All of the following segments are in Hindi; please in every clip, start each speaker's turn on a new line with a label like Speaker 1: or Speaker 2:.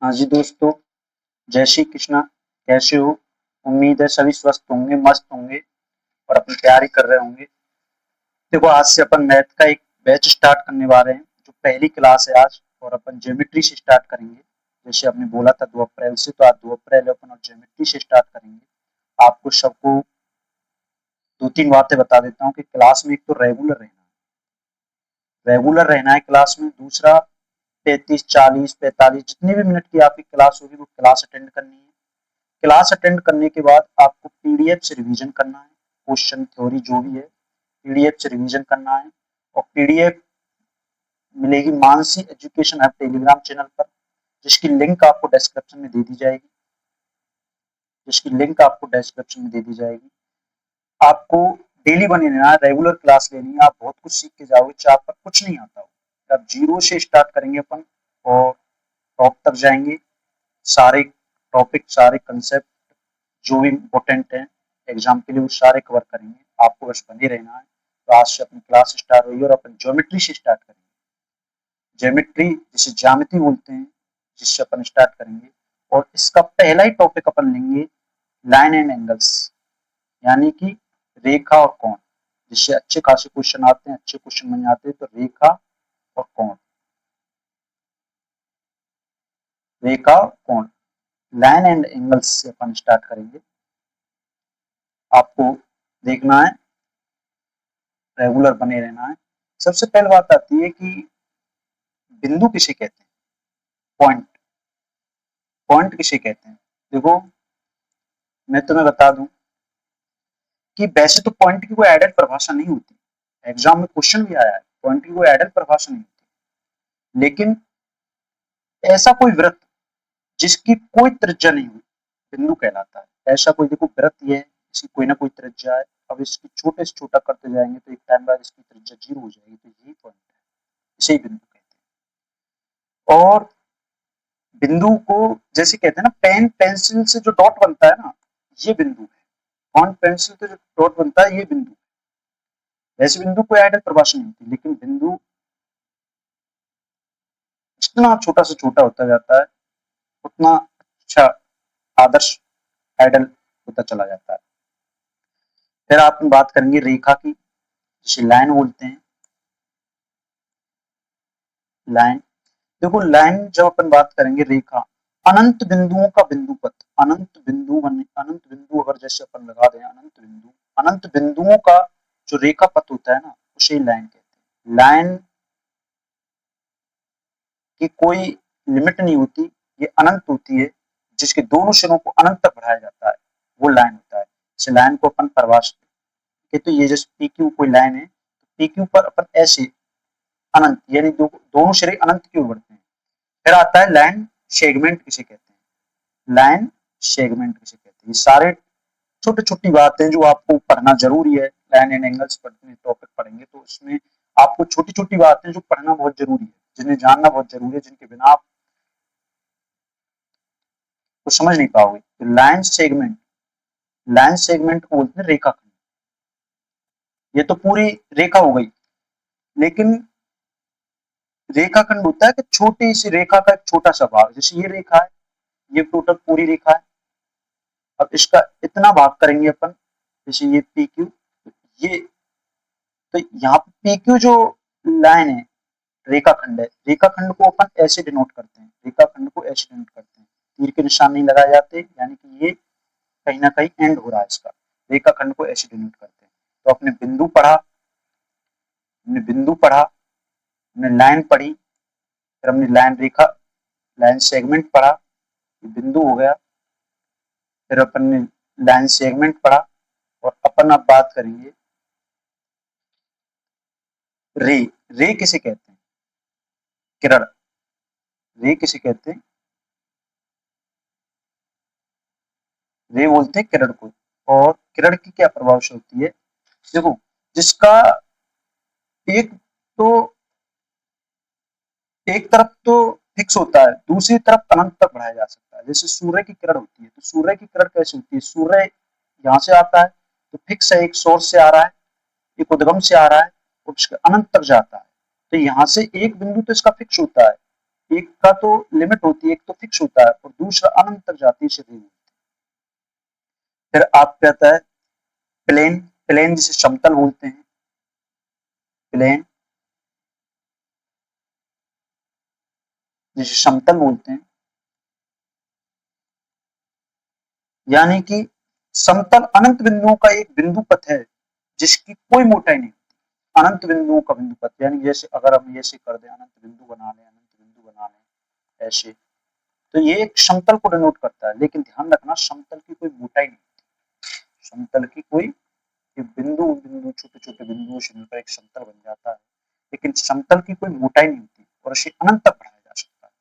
Speaker 1: हाँ जी दोस्तों, जय श्री कृष्णा। कैसे हो? उम्मीद है सभी स्वस्थ होंगे, मस्त होंगे और अपनी तैयारी कर रहे होंगे। देखो, आज से अपन मैथ का एक बैच स्टार्ट करने वाले हैं, जो पहली क्लास है आज। और अपन ज्योमेट्री से स्टार्ट करेंगे। जैसे आपने बोला था 2 अप्रैल से, तो आज 2 अप्रैल है, अपन और ज्योमेट्री से स्टार्ट करेंगे। आपको सबको 2-3 बातें बता देता हूँ कि क्लास में एक तो रेगुलर रहना है क्लास में। दूसरा, 33, 40, 45 जितनी भी मिनट की आपकी क्लास होगी वो क्लास अटेंड करनी है। क्लास अटेंड करने के बाद आपको पीडीएफ से रिवीजन करना है। क्वेश्चन थ्योरी जो भी है, पीडीएफ से रिवीजन करना है। और पीडीएफ मिलेगी Mansi education app Telegram channel पर, जिसकी लिंक आपको डिस्क्रिप्शन में दे दी जाएगी। आपको डेली बने रहना है, रेगुलर क्लास लेनी है। आप बहुत कुछ सीख के जाओगे, चाहे आप पर कुछ नहीं आता हो। आप जीरो से स्टार्ट करेंगे अपन, और टॉप तक जाएंगे। सारे टॉपिक, सारे कंसेप्ट जो भी इम्पोर्टेंट है एग्जाम के लिए, वो सारे कवर करेंगे। आपको बस बने रहना है। तो आज से अपनी क्लास स्टार्ट हुई और अपन ज्योमेट्री से स्टार्ट करेंगे। ज्योमेट्री जिसे ज्यामिति बोलते हैं, जिससे अपन स्टार्ट करेंगे। और इसका पहला ही टॉपिक अपन लेंगे लाइन एंड एंगल्स, यानी कि रेखा और कोण। जिससे अच्छे खासे क्वेश्चन आते हैं, अच्छे क्वेश्चन बन जाते हैं। तो रेखा और कोण, लाइन एंड एंगल्स से अपन स्टार्ट करेंगे। आपको देखना है, रेगुलर बने रहना है। सबसे पहले बात आती है कि बिंदु किसे कहते हैं, पॉइंट। पॉइंट किसे कहते हैं? देखो, मैं तुम्हें बता दूं कि वैसे तो पॉइंट की कोई एडेड परिभाषा नहीं होती। एग्जाम में क्वेश्चन भी आया है, पॉइंट की कोई एडेड परिभाषा नहीं होती। लेकिन ऐसा कोई वृत्त जिसकी कोई त्रिज्या नहीं हुई, बिंदु कहलाता है। ऐसा कोई, देखो वृत्त ये है, इसकी कोई ना कोई त्रिज्या है। अब इसकी छोटे से छोटा करते जाएंगे तो एक टाइम बाद इसकी त्रिज्या 0 हो जाएगी। तो यही पॉइंट है, इसे ही बिंदु कहते हैं। और बिंदु को जैसे कहते हैं ना, पेन पेंसिल से जो डॉट बनता है ना, ये बिंदु है। पॉइंट पेंसिल से जो डॉट बनता है, ये बिंदु है। वैसे बिंदु कोई आइडल परिभाषा नहीं होती, लेकिन बिंदु जितना छोटा से छोटा होता जाता है, उतना अच्छा आदर्श आइडल होता चला जाता है। फिर आप बात करेंगे रेखा की, जिसे लाइन बोलते हैं। लाइन, देखो लाइन जब अपन बात करेंगे, रेखा अनंत बिंदुओं का बिंदु पथ। अनंत बिंदु अगर जैसे अपन लगा दें, अनंत बिंदुओं का जो रेखा पथ होता है ना, उसे लाइन कहते हैं। लाइन की कोई लिमिट नहीं होती, ये अनंत होती है। जिसके दोनों सिरों को अनंत तक बढ़ाया जाता है, वो लाइन होता है। इस लाइन को अपन परिभाषित, तो ये जैसे पी क्यू कोई लाइन है, पी क्यू पर अपन ऐसे अनंत, यानी दोनों सिरे अनंत की ओर बढ़ते हैं। फिर आता है लाइन सेगमेंट किसे कहते हैं। लाइन सेगमेंट किसे कहते हैं? ये सारे छोटी छोटी बातें जो आपको पढ़ना जरूरी है। लाइन एंड एंगल्स पढ़ने टॉपिक पढ़ेंगे तो उसमें आपको छोटी छोटी बातें जो पढ़ना बहुत जरूरी है, जिन्हें जानना बहुत जरूरी है, जिनके बिना आप तो समझ नहीं पाओगे। तो लाइन सेगमेंट को बोलते हैं रेखाखंड। ये तो पूरी रेखा हो गई, लेकिन रेखाखंड होता है कि छोटी सी रेखा का एक छोटा सा भाग। जैसे ये रेखा है, ये टोटल पूरी रेखा है। अब इसका इतना भाग करेंगे अपन, जैसे ये पी क्यू, ये, तो यहाँ पे पी क्यू जो लाइन है, रेखाखंड है। रेखाखंड को अपन ऐसे डिनोट करते हैं, रेखाखंड को ऐसे डिनोट करते हैं। तीर के निशान नहीं लगाए जाते, यानी कि ये कहीं ना कहीं एंड हो रहा है इसका। रेखाखंड को ऐसे डिनोट करते हैं। तो अपने बिंदु पढ़ा, हमने लाइन पढ़ी, फिर हमने लाइन सेगमेंट पढ़ा, ये बिंदु हो गया। फिर अपन ने लाइन सेगमेंट पढ़ा, और अपन अब बात करेंगे रे। रे किसे कहते हैं? किरण। रे किसे कहते हैं? रे बोलते हैं किरण को। और किरण की क्या प्रभावशा होती है? देखो, जिसका एक तो एक तरफ तो फिक्स होता है, दूसरी तरफ अनंत तक बढ़ाया जा सकता है। जैसे सूर्य की किरण होती है, तो सूर्य की किरण कैसी होती है? सूर्य यहाँ से आता है तो फिक्स है, एक सोर्स से आ रहा है, एक उद्गम से आ रहा है, और उसके अनंत तक जाता है। तो यहाँ से एक बिंदु तो इसका फिक्स होता है, एक का तो लिमिट होती है, एक तो फिक्स होता है, और दूसरा अनंत जाति से भिन्न। फिर आप कहता है प्लेन, प्लेन जिसे समतल बोलते हैं, प्लेन जिसे समतल बोलते हैं, यानी कि समतल अनंत बिंदुओं का एक बिंदु पथ है जिसकी कोई मोटाई नहीं। अनंत बिंदुओं का बिंदु पथ, यानी जैसे अगर हम ऐसे कर दें, अनंत बिंदु बना लें, अनंत बिंदु बना लें ऐसे, तो ये एक समतल को डिनोट करता है। लेकिन ध्यान रखना, समतल की कोई मोटाई नहीं, समतल की कोई, ये बिंदु बिंदु छोटे छोटे बिंदुओं से मिलकर एक समतल बन जाता है, लेकिन समतल की कोई मोटाई नहीं होती और इसे अनंत तक बढ़ाया जा सकता है।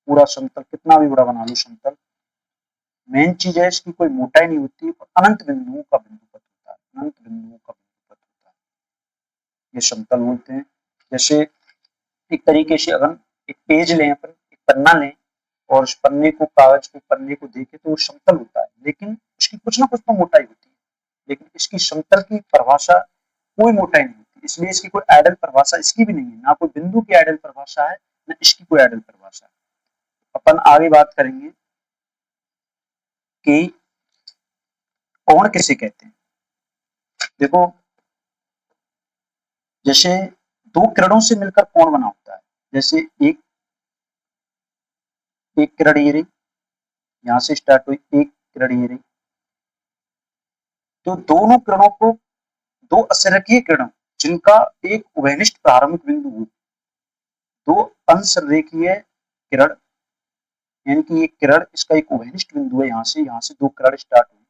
Speaker 1: पूरा समतल कितना भी बड़ा बना लो समतल, मेन चीज है इसकी कोई मोटाई नहीं होती और अनंत बिंदुओं का बिंदु पथ होता है, अनंत बिंदुओं का बिंदु पथ होता है, ये समतल बोलते हैं। जैसे एक तरीके से अगर एक पेज लें, अपन एक पन्ना लें और उस पन्ने को, कागज को, पन्ने को देखें तो वो समतल होता है, लेकिन उसकी कुछ ना कुछ तो मोटाई होती है, लेकिन इसकी समतल की परिभाषा कोई मोटाई नहीं होती, इसलिए इसकी कोई आइडल परिभाषा इसकी भी नहीं है, ना कोई बिंदु की आइडल परिभाषा है, ना इसकी कोई आइडल परिभाषा है। अपन आगे बात करेंगे कि कोण किसे कहते हैं। देखो, जैसे दो किरणों से मिलकर कोण बना होता है, जैसे एक एक किरण ये रही, यहां से स्टार्ट हुई, एक किरण ये रही, तो दोनों किरणों को, दो असंरेखीय किरण जिनका एक उभयनिष्ठ प्रारंभिक बिंदु हो, दो अंशरेखीय किरण, यानी कि एक किरण, इसका एक उभयनिष्ठ बिंदु है, यहाँ से दो किरण स्टार्ट हुई,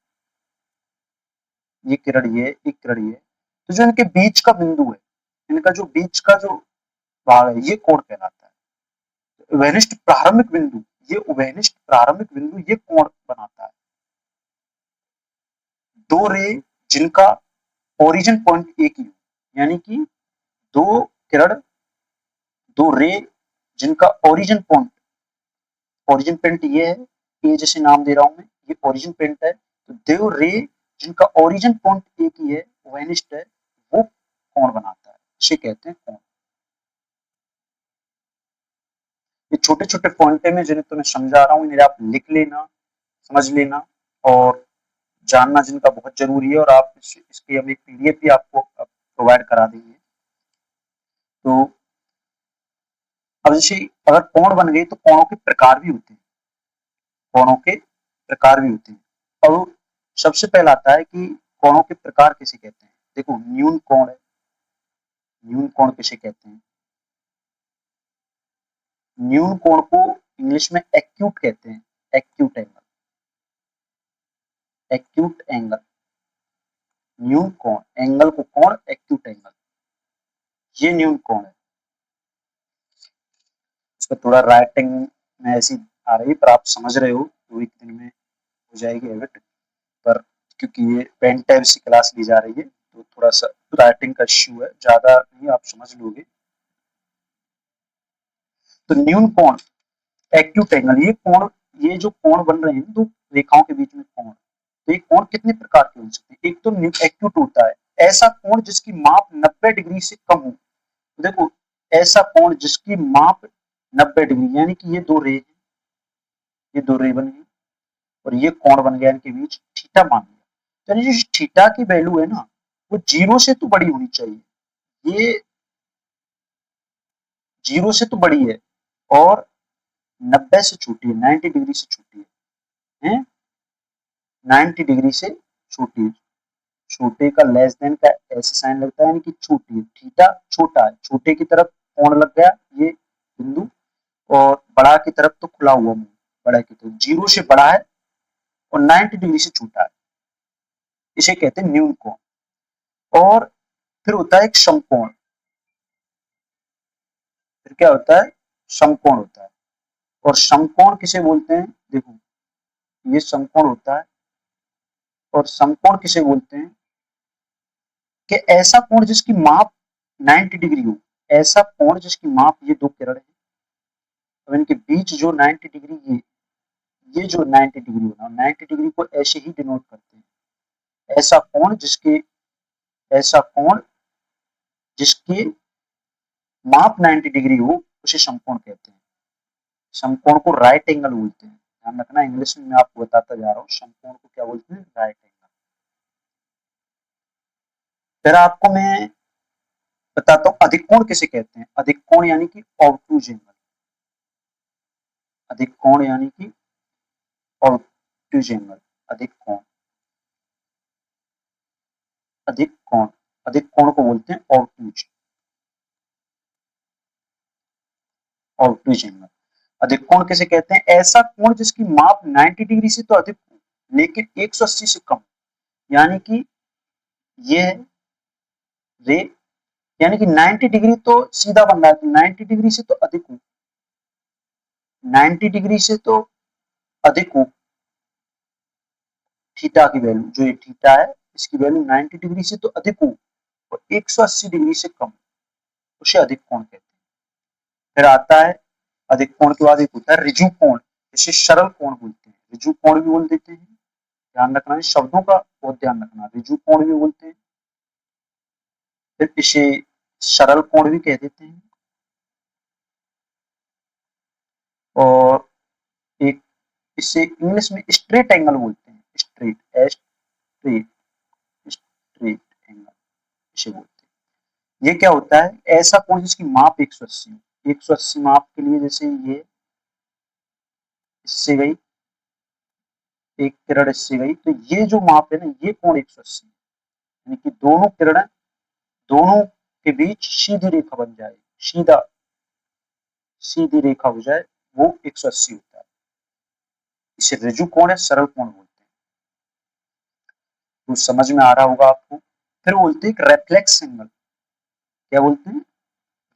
Speaker 1: ये किरण ये, एक किरण ये, तो जो इनके बीच का बिंदु है, इनका जो बीच का जो भाग है, ये कोण कहलाता है। उभयनिष्ठ प्रारंभिक बिंदु, ये उभयनिष्ठ प्रारंभिक बिंदु ये कोण बनाता है। दो रे जिनका ओरिजिन पॉइंट एक ही हो, यानी कि दो किरण, दो रे जिनका ओरिजिन पॉइंट ये है, ये जैसे नाम दे रहा हूं मैं, ये ओरिजिन पॉइंट है, तो दो रे जिनका ओरिजिन पॉइंट एक ही है, वैनिस्ट है, वो कोण बनाता है, इसे कहते हैं कोण। ये छोटे छोटे पॉइंट है, मैं जिन्हें तुम्हें समझा रहा हूँ, इन्हें आप लिख लेना, समझ लेना और जानना जिनका बहुत जरूरी है, और आप इसकी हम एक पीडीएफ भी आपको प्रोवाइड करा देंगे। तो अब जैसे अगर कोण बन गई तो कोणों के प्रकार भी होते हैं, कोणों के प्रकार भी होते हैं। और सबसे पहला आता है कि कोणों के प्रकार किसे कहते हैं। देखो, न्यून कोण है, न्यून कोण किसे कहते हैं, न्यून कोण को इंग्लिश में एक्यूट कहते हैं, एक्यूट एंगल, एक्यूट एंगल, न्यून कोण, एंगल को कोण, एक्यूट एंगल, ये न्यून कोण है। उसका थोड़ा राइटिंग में ऐसी आ रही है, पर आप समझ रहे हो, 2 एक दिन में हो जाएगी हैबिट, पर क्योंकि ये पेन टैब से क्लास ली जा रही है तो थोड़ा सा राइटिंग का इश्यू है, ज्यादा नहीं, आप समझ लोगे। तो न्यून कोण, एक्यूट एंगल, ये कोण, ये जो कोण बन रहे हैं दो रेखाओं के बीच में कोण, तो ये कोण कितने प्रकार के हो सकते हैं। एक तो एक्यूट होता है, ऐसा कोण जिसकी माप 90 डिग्री से कम हो। तो देखो, ऐसा कोण जिसकी माप 90 डिग्री, यानी कि ये दो रे, ये दो रे बन गई और ये कोण बन गया इनके बीच, थीटा मान लिया, तो जो थीटा की वैल्यू है ना, वो 0 से तो बड़ी होनी चाहिए, ये 0 से तो बड़ी है और 90 से छोटी है, 90 डिग्री से छोटी है, 90 डिग्री से छोटी है। छोटे का लेस देन का ऐसे साइन लगता है, यानी कि छोटी है, थीटा छोटा है, छोटे की तरफ कोण लग गया ये बिंदु, और बड़ा की तरफ तो खुला हुआ मुंह, बड़ा की तरफ 0 से बड़ा है और 90 डिग्री से छोटा है, इसे कहते हैं न्यून कोण। और फिर होता है एक समकोण, फिर क्या होता है, समकोण होता है। और समकोण किसे बोलते हैं, देखो ये समकोण होता है, और समकोण किसे बोलते हैं कि ऐसा कोण जिसकी माप 90 डिग्री हो, ऐसा कोण जिसकी माप, ये दो किरण है, तो इनके बीच जो 90 डिग्री, ये जो 90 डिग्री होना, 90 डिग्री को ऐसे ही डिनोट करते हैं, ऐसा कोण जिसके, ऐसा कोण जिसकी माप 90 डिग्री हो, उसे समकोण कहते हैं। समकोण को राइट एंगल बोलते हैं। ध्यान रखना, इंग्लिश में मैं आपको बताता जा रहा हूँ, समकोण को क्या बोलते हैं, राइट एंगल। फिर आपको मैं बताता हूँ अधिक कोण किसे कहते हैं। अधिक कोण यानी कि ऑब्टूज एंगल, अधिक कोण यानी कि ऑब्टूज एंगल, अधिक कोण, अधिक कोण, अधिक कोण को बोलते हैं ऑब्टूज, ऑब्टूज एंगल। अधिक कोण किसे कहते हैं, ऐसा कोण जिसकी माप 90 डिग्री से तो अधिक हो लेकिन 180 से कम, यानी कि ये रे यानी कि 90 डिग्री तो सीधा बन रहा है, तो 90 डिग्री से तो अधिक हो, 90 डिग्री से तो अधिक हो, थीटा की वैल्यू, जो ये थीटा है इसकी वैल्यू 90 डिग्री से तो अधिक हो और 180 डिग्री से कम, उसे अधिक कोण कहते हैं। फिर आता है अधिक कोण के बाद एक होता है ऋजु कोण, इसे सरल कोण बोलते हैं, ऋजु कोण भी बोल देते हैं। ध्यान रखना है, शब्दों का बहुत ध्यान रखना, ऋजु कोण भी बोलते हैं, फिर इसे सरल कोण भी कह देते हैं, और एक इसे इंग्लिश में स्ट्रेट एंगल बोलते हैं, स्ट्रेट, स्ट्रेट, स्ट्रेट एंगल इसे बोलते हैं। ये क्या होता है, ऐसा कोण जिसकी माप 180, 180 माप के लिए, जैसे ये इससे गई एक किरण, इससे गई, तो ये जो माप है ना, ये कोण 180, यानी कि दोनों किरण, दोनों के बीच सीधी रेखा बन जाए, सीधा सीधी रेखा हो जाए, वो 180 होता है। इसे ऋजु कोण है, सरल कोण बोलते हैं। तो समझ में आ रहा होगा आपको। फिर बोलते हैं रेफ्लेक्स एंगल, क्या बोलते हैं,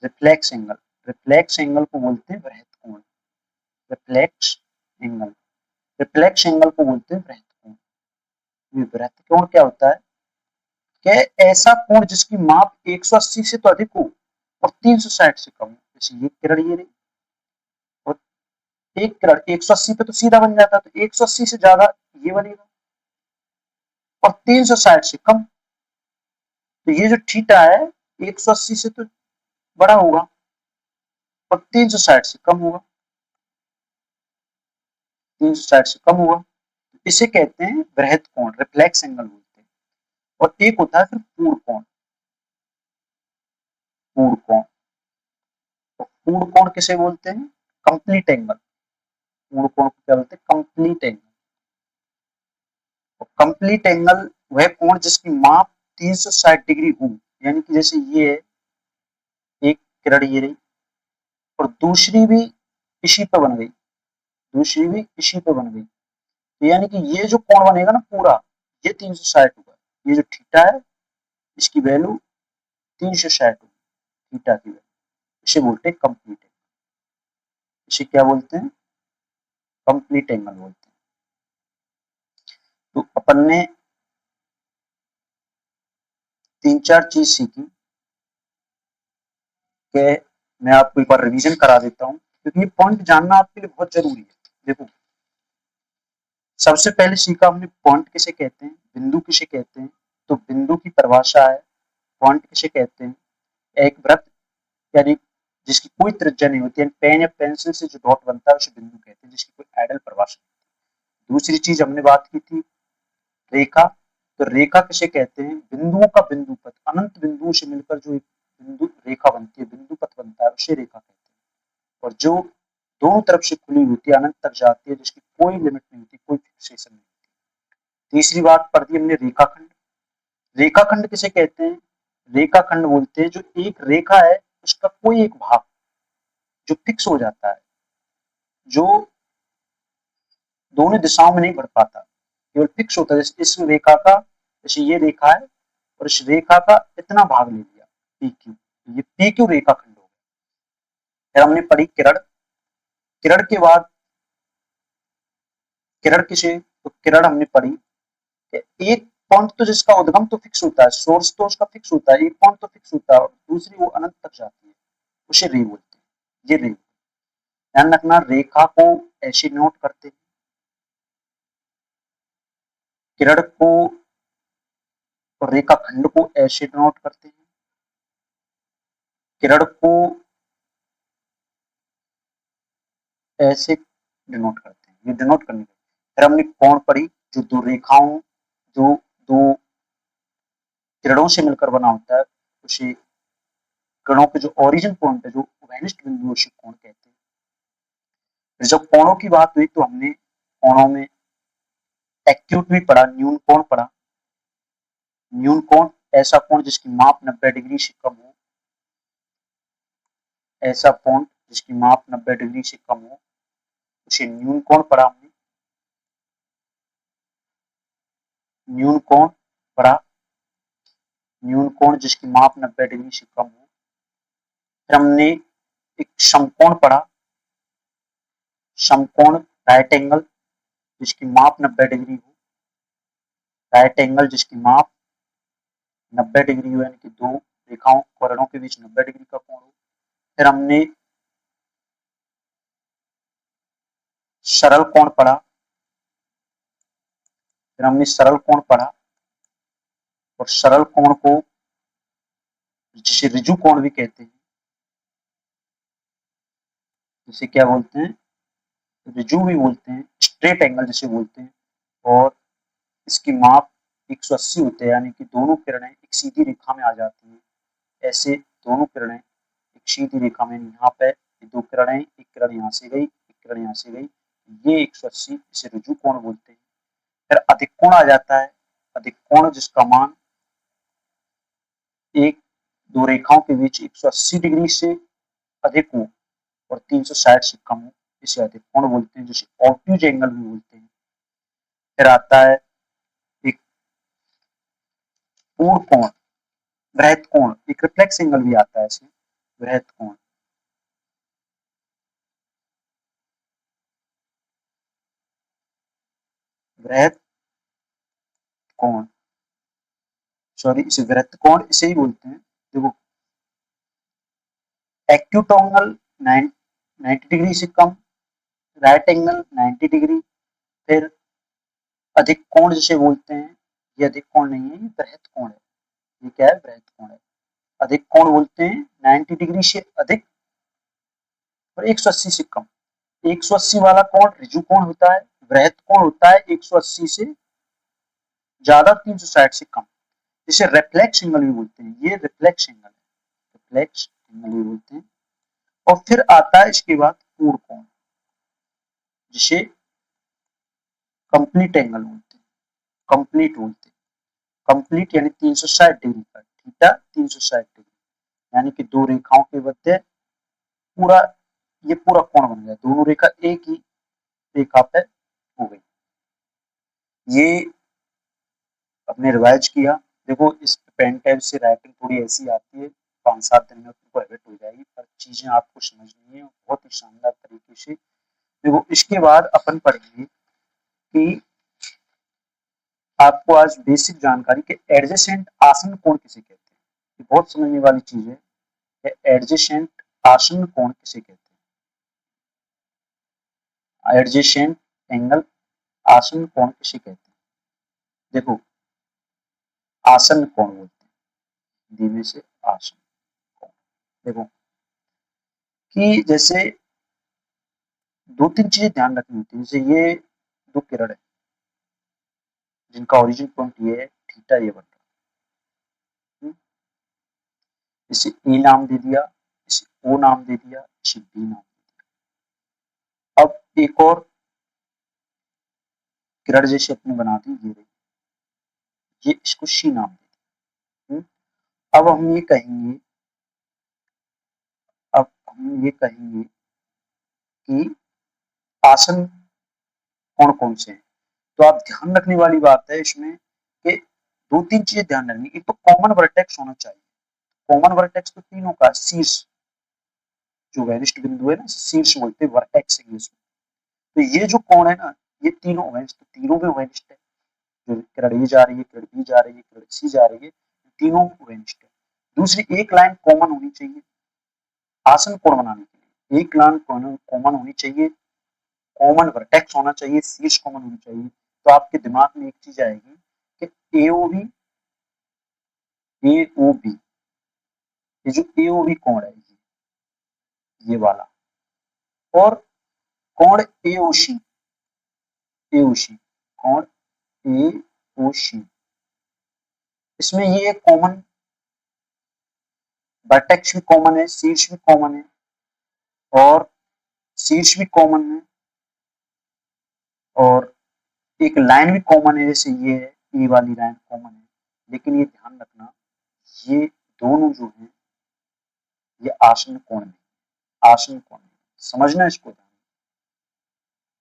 Speaker 1: रिफ्लेक्स एंगल, रिफ्लेक्स एंगल को बोलते हैं वृहत कोण, रिफ्लेक्स एंगल, रिफ्लेक्स एंगल को बोलते हैं वृहत कोण। ये वृहत कोण क्या होता है, कि ऐसा कोण जिसकी माप 180 से तो अधिक हो और 360 से कम हो। जैसे ये किरण ये रही, और एक किरण 180 पे तो सीधा बन जाता है, तो 180 से ज्यादा ये बनेगा, और 360 से कम, तो ये जो थीटा है 180 से तो बड़ा होगा और 360 से कम होगा, 360 से कम होगा, इसे कहते हैं वृहत कोण, रिफ्लेक्स एंगल बोलते हैं। और एक होता है फिर पूर्ण कोण, पूर्ण कोण, तो पूर्ण कोण किसे बोलते हैं, कंप्लीट एंगल, पूर्ण कोण को क्या बोलते हैं, कंप्लीट एंगल। कंप्लीट एंगल वह कोण जिसकी माप 360 डिग्री हो, यानी कि जैसे ये है, एक किरण ये रही और दूसरी भी इसी पे बन गई, दूसरी भी इसी पे बन गई, तो यानी कि ये जो कोण बनेगा ना पूरा, ये 360 होगा, ये जो थीटा है इसकी वैल्यू 360 होगी, थीटा की वैल्यू, इसे बोलते हैं कंप्लीट एंगल, इसे क्या बोलते हैं, कंप्लीट एंगल बोलते हैं। तो अपन ने तीन चार चीज सीखी, कि मैं आपको एक बार रिवीजन करा देता हूँ, क्योंकि ये पॉइंट जानना आपके लिए बहुत जरूरी है। देखो, सबसे पहले सीखा हमने पॉइंट किसे कहते हैं, बिंदु किसे कहते हैं। तो बिंदु की परिभाषा है, पॉइंट किसे कहते हैं, एक वृत्त यानी जिसकी कोई त्रिज्या नहीं होती, पेन या पेंसिल से जो डॉट बनता है उसे बिंदु कहते हैं, जिसकी कोई आइडल परिभाषा नहीं। दूसरी चीज हमने बात की थी रेखा, तो रेखा किसे कहते हैं, बिंदुओं का बिंदु पथ, अनंत बिंदुओं से मिलकर जो एक बिंदु रेखा बनती है, बिंदु पथ बनता है, उसे रेखा कहते हैं। और जो दोनों तरफ से खुली होती है, अनंत तक जाती है, जिसकी कोई लिमिट नहीं होती, कोई फिक्सेशन नहीं होती। तीसरी बात पढ़ दी हमने रेखाखंड, रेखाखंड किसे कहते हैं, रेखाखंड बोलते हैं जो एक रेखा है उसका कोई एक भाग जो फिक्स हो जाता है, जो दोनों दिशाओं में नहीं बढ़ पाता, केवल फिक्स होता है। जैसे इस रेखा का, जैसे ये रेखा है और इस रेखा का इतना भाग ले लिया पी क्यू, ये पी क्यू रेखाखंड हो गया। फिर हमने पढ़ी किरण, किरण के बाद किरण किसे, तो किरण हमने पढ़ी कि एक पॉइंट तो जिसका उद्गम तो फिक्स होता है, सोर्स तो उसका फिक्स होता है, एक पॉइंट तो फिक्स होता है और दूसरी वो अनंत तक जाती है, उसे रे बोलते हैं, ये रे। ध्यान रखना, रेखा को ऐसे नोट करते हैं, किरण को और रेखाखंड को ऐसे नोट करते हैं, किरण को ऐसे डिनोट करते हैं, ये डिनोट करने के। फिर हमने कोण पढ़ी, जो दो रेखाओं, जो दो किरणों से मिलकर बना होता है, उसे किरणों के जो ओरिजिन पॉइंट है, जो वेनिस्ड बिंदु, उसे कोण कहते हैं। फिर जब कोणों की बात हुई तो हमने कोणों में एक्यूट भी पढ़ा, न्यून कोण पढ़ा। न्यून कोण ऐसा कोण जिसकी माप 90 डिग्री से कम हो, ऐसा कोण जिसकी माप 90 डिग्री से कम हो, उसे न्यून कोण पढ़ा हमने। न्यून कोण पढ़ा, न्यून कोण जिसकी माप 90 डिग्री से कम हो। फिर हमने एक समकोण पढ़ा, समकोण राइट एंगल जिसकी माप 90 डिग्री हो, राइट एंगल जिसकी माप 90 डिग्री हो, यानी कि दो रेखाओं कोणों के बीच 90 डिग्री का कोण हो। फिर हमने सरल कोण पढ़ा, फिर हमने सरल कोण पढ़ा, और सरल कोण को जिसे ऋजु कोण भी कहते हैं, जिसे क्या बोलते हैं, ऋजु भी बोलते हैं, स्ट्रेट एंगल जिसे बोलते हैं। और इसकी माप 180 होते हैं, यानी कि दोनों किरणें एक सीधी रेखा में आ जाती हैं। ऐसे दोनों किरणें एक सीधी रेखा में, यहाँ पे दो किरणें, एक किरण यहाँ से गई, एक किरण यहाँ से गई, ये 180, इसे ऋजु कोण बोलते हैं। फिर अधिक कोण आ जाता है, अधिक कोण जिसका मान एक दो रेखाओं के बीच 180 डिग्री से अधिक हो और 360 से कम हो, इसे अधिक कोण बोलते हैं, जिसे ऑब्ट्यूज एंगल भी बोलते हैं। फिर आता है एक पूर्ण कोण, वृहत कोण, एक रिफ्लेक्स एंगल भी आता है इसे, वृहत कोण। वृहत कोण, सॉरी, इसे वृहत कोण इसे ही बोलते हैं। देखो, एक्यूट एंगल 90 डिग्री से कम, राइट एंगल 90 डिग्री। फिर अधिक कोण जिसे बोलते हैं, ये अधिक कोण नहीं है, ये वृहत कोण है। ये क्या है, वृहत कोण है। अधिक कोण बोलते हैं 90 डिग्री से अधिक और 180 से कम। 180 वाला कोण ऋजु कोण होता है, वृहत कोण होता है 180 से ज्यादा, 360 से कम, जिसे रिफ्लेक्स एंगल भी बोलते हैं। ये रिफ्लेक्स एंगल है, रिफ्लेक्स एंगल भी बोलते हैं। और फिर आता है इसके बाद पूर्ण कोण, जिसे कंप्लीट एंगल बोलते हैं, कंप्लीट बोलते हैं। कंप्लीट यानी 360 डिग्री का, थीटा 360 डिग्री, यानी कि दो रेखाओं के मध्य पूरा, ये पूरा कोण बन गया, दोनों रेखा एक ही रेखा पे हो गई। ये अपने रिवाइज किया। देखो, इस पेन टैब से राइटिंग थोड़ी ऐसी आती है, 5-7 दिन में तुमको हैबिट हो जाएगी, पर चीजें आपको समझनी है बहुत ही शानदार तरीके से। देखो, इसके बाद अपन पढ़ेंगे कि आपको आज बेसिक जानकारी के एडजेसेंट आसन कोण किसे कहते हैं। ये बहुत समझने वाली चीज है, एडजेसेंट आसन कोण किसे कहते हैं, एडजेसेंट एंगल आसन कोण किसे कहते हैं। देखो, आसन कोण बोलते हैं, हिंदी में से आसन कोण। देखो कि जैसे दो तीन चीजें ध्यान रखनी होती है, जैसे ये दो किरण है जिनका ओरिजिन पॉइंट ये है, थीटा ये बन रहा है। इसे ए नाम दे दिया, इसे ओ नाम दे दिया, इसे बी नाम दे दिया। अब एक और किरण जैसे अपने बना दी, ये रही, ये इसको सी नाम दे दिया। अब हम ये कहेंगे, अब हम ये कहेंगे कि आसन कौन कौन से हैं। तो आप ध्यान रखने वाली बात है इसमें कि दो तीन चीजें ध्यान रखनी। एक तो कॉमन वर्टेक्स होना चाहिए। कॉमन वर्टेक्स तो तीनों का, शीर्ष जो वैनिस्ट बिंदु है ना, शीर्ष बोलते हैं वर्टेक्स इंग्लिश में। तो ये जो कोण है ना, ये तीनों वैनिस्ट, तो तीनों में वैनिस्ट है। जो किरण ए जा रही है, किरण बी जा रही है, किरण सी जा रही है, तीनों वैनिस्ट है। दूसरी, एक लाइन कॉमन होनी चाहिए आसन कोण बनाने के लिए, एक लाइन कॉमन होनी चाहिए, कॉमन वर्टेक्स होना चाहिए, शीर्ष कॉमन होनी चाहिए। तो आपके दिमाग में एक चीज आएगी कि एओबी, एओबी, ये जो एओबी कोण है, ये वाला, और कोण एओसी, एओसी, कोण एओसी, इसमें ये एक कॉमन वर्टेक्स भी कॉमन है, शीर्ष भी कॉमन है और शीर्ष भी कॉमन है और एक लाइन भी कॉमन है, जैसे ये है, ये वाली लाइन कॉमन है। लेकिन ये ध्यान रखना, ये दोनों जो है ये आसन कोण में, आसन कोण में, समझना इसको।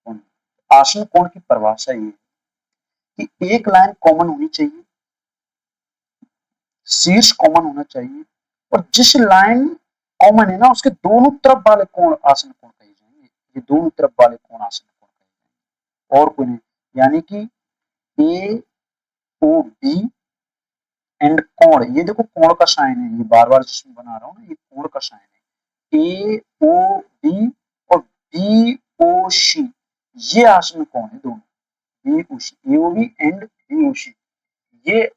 Speaker 1: कोण, आसन कोण की परिभाषा ये है कि एक लाइन कॉमन होनी चाहिए, शीर्ष कॉमन होना चाहिए और जिस लाइन कॉमन है ना उसके दोनों तरफ वाले कोण आसन कोण कहे जाएंगे। ये दोनों तरफ वाले कोण आसन कोण कहे जाएंगे और कोई नहीं। यानी कि ए ओ बी एंड कोण, ये देखो कोण का साइन है, ये बार बार जिसमें बना रहा हूँ ना, ये कोण का साइन है। ए ओ बी और बी ओ सी, ये आसन कोण है दोनों, B O C, A O B and B O C, ये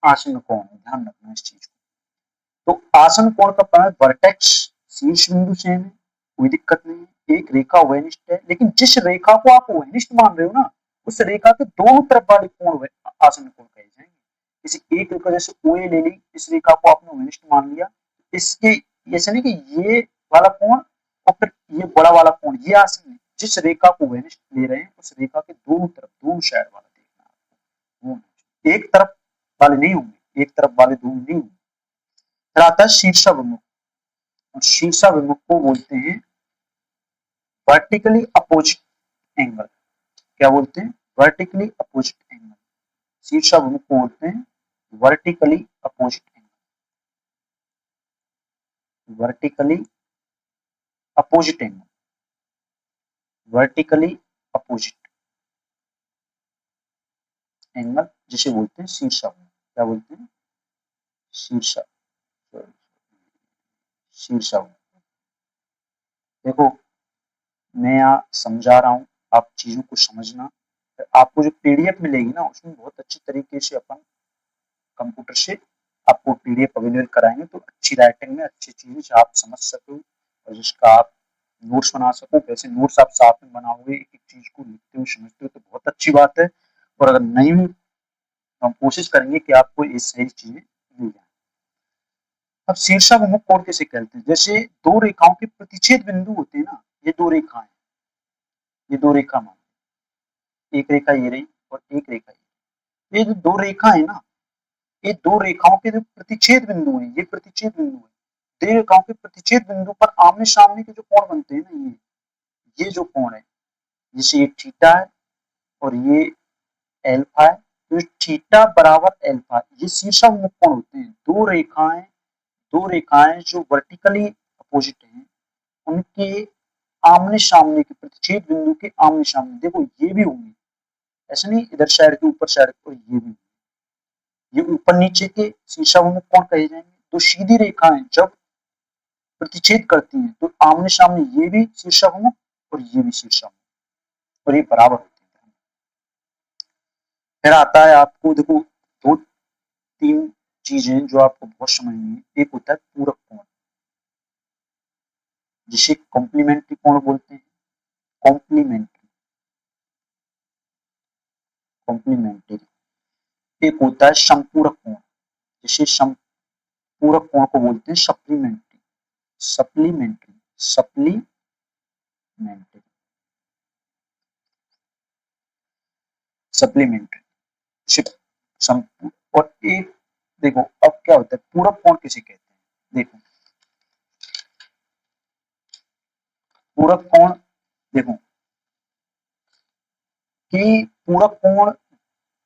Speaker 1: आसन कोण है। ध्यान रखना इस चीज को। तो आसन कोण का प्रमाण वर्टेक्स शीर्ष बिंदु से है, कोई दिक्कत नहीं है, एक रेखा वहनिष्ठ है, लेकिन जिस रेखा को आप वहनिष्ठ मान रहे हो ना, उस रेखा के दोनों तरफ वाले कोण आसन कोण कहे जाएंगे। किसी एक रेखा जैसे ओए ले ली, इस रेखा को आपने वहनिष्ठ मान लिया, इसके ऐसे नहीं कि ये वाला कोण और फिर ये बड़ा वाला कोण, ये आसन नहीं, जिस रेखा को वहनिष्ठ ले रहे हैं उस रेखा के दोनों तरफ, दोनों साइड वाला देखना है, एक तरफ वाले नहीं होंगे, एक तरफ वाले दोनों नहीं होंगे। फिर आता है शीर्षाभिमुख, और शीर्षाभिमुख को बोलते हैं वर्टिकली अपोजिट एंगल। क्या बोलते हैं? Vertically opposite angle. शीर्षाभिमुख को बोलते हैं vertically opposite angle, vertically opposite angle, vertically opposite angle जिसे बोलते हैं शीर्षाभिमुख। क्या बोलते हैं? शीर्षा, शीर्षाभिमुख। देखो मैं यहाँ समझा रहा हूँ, आप चीजों को समझना। आपको जो पीडीएफ मिलेगी ना उसमें बहुत अच्छी तरीके से अपन कंप्यूटर से आपको पीडीएफ अवेलेबल कराएंगे, तो अच्छी राइटिंग में अच्छी चीजें आप समझ सको और जिसका आप नोट्स बना सको। वैसे नोट्स आप साथ में बनाओगे, एक एक चीज को लिखते हो समझते हो तो बहुत अच्छी बात है, और अगर नहीं भी तो हम कोशिश करेंगे कि आपको ये सही चीजें मिल जाए। अब शीर्षाभिमुख कोण किसे कहते हैं? जैसे दो रेखाओं के प्रतिच्छेद बिंदु होते हैं ना, ये दो रेखाएं, ये दो रेखा मान, एक रेखा ये रही और एक रेखा ये जो दो रेखा है ना, ये दो रेखाओं के जो प्रतिच्छेद बिंदु हैं, ये प्रतिच्छेद बिंदु है, दो रेखाओं के प्रतिच्छेद बिंदु पर आमने सामने के जो कोण बनते हैं ना, ये जो कोण है, जैसे ये थीटा है और ये एल्फा है, तो थीटा बराबर एल्फा, ये शीर्षाभिमुख कोण होते हैं। दो रेखाएं जो वर्टिकली अपोजिट हैं, उनके आमने सामने के प्रतिच्छेद बिंदु के आमने सामने, देखो ये भी होंगे, ऐसा नहीं इधर साइड के ऊपर साइड और ये भी, ये ऊपर नीचे के शीर्षाभिमुख कोण कहे जाएंगे। तो सीधी रेखाएं जब प्रतिच्छेद करती हैं तो आमने सामने ये भी शीर्षाभिमुख और ये भी शीर्षाभिमुख, और ये बराबर होते हैं। फिर आता है आपको देखो दो तीन चीजें जो आपको बहुत समझनी है। एक होता है पूरक कोण, जिसे कॉम्प्लीमेंट्री कोण बोलते हैं, कॉम्प्लीमेंट्री, कॉम्प्लीमेंट्री। एक होता है संपूरक कोण, जिसे संपूरक कोण को बोलते हैं सप्लीमेंट्री, सप्लीमेंट्री, सप्लीमेंट्री, सप्लीमेंट्री। और एक देखो अब क्या होता है, पूरक कोण किसे कहते हैं? देखो पूरक कोण, देखो कि पूरक कोण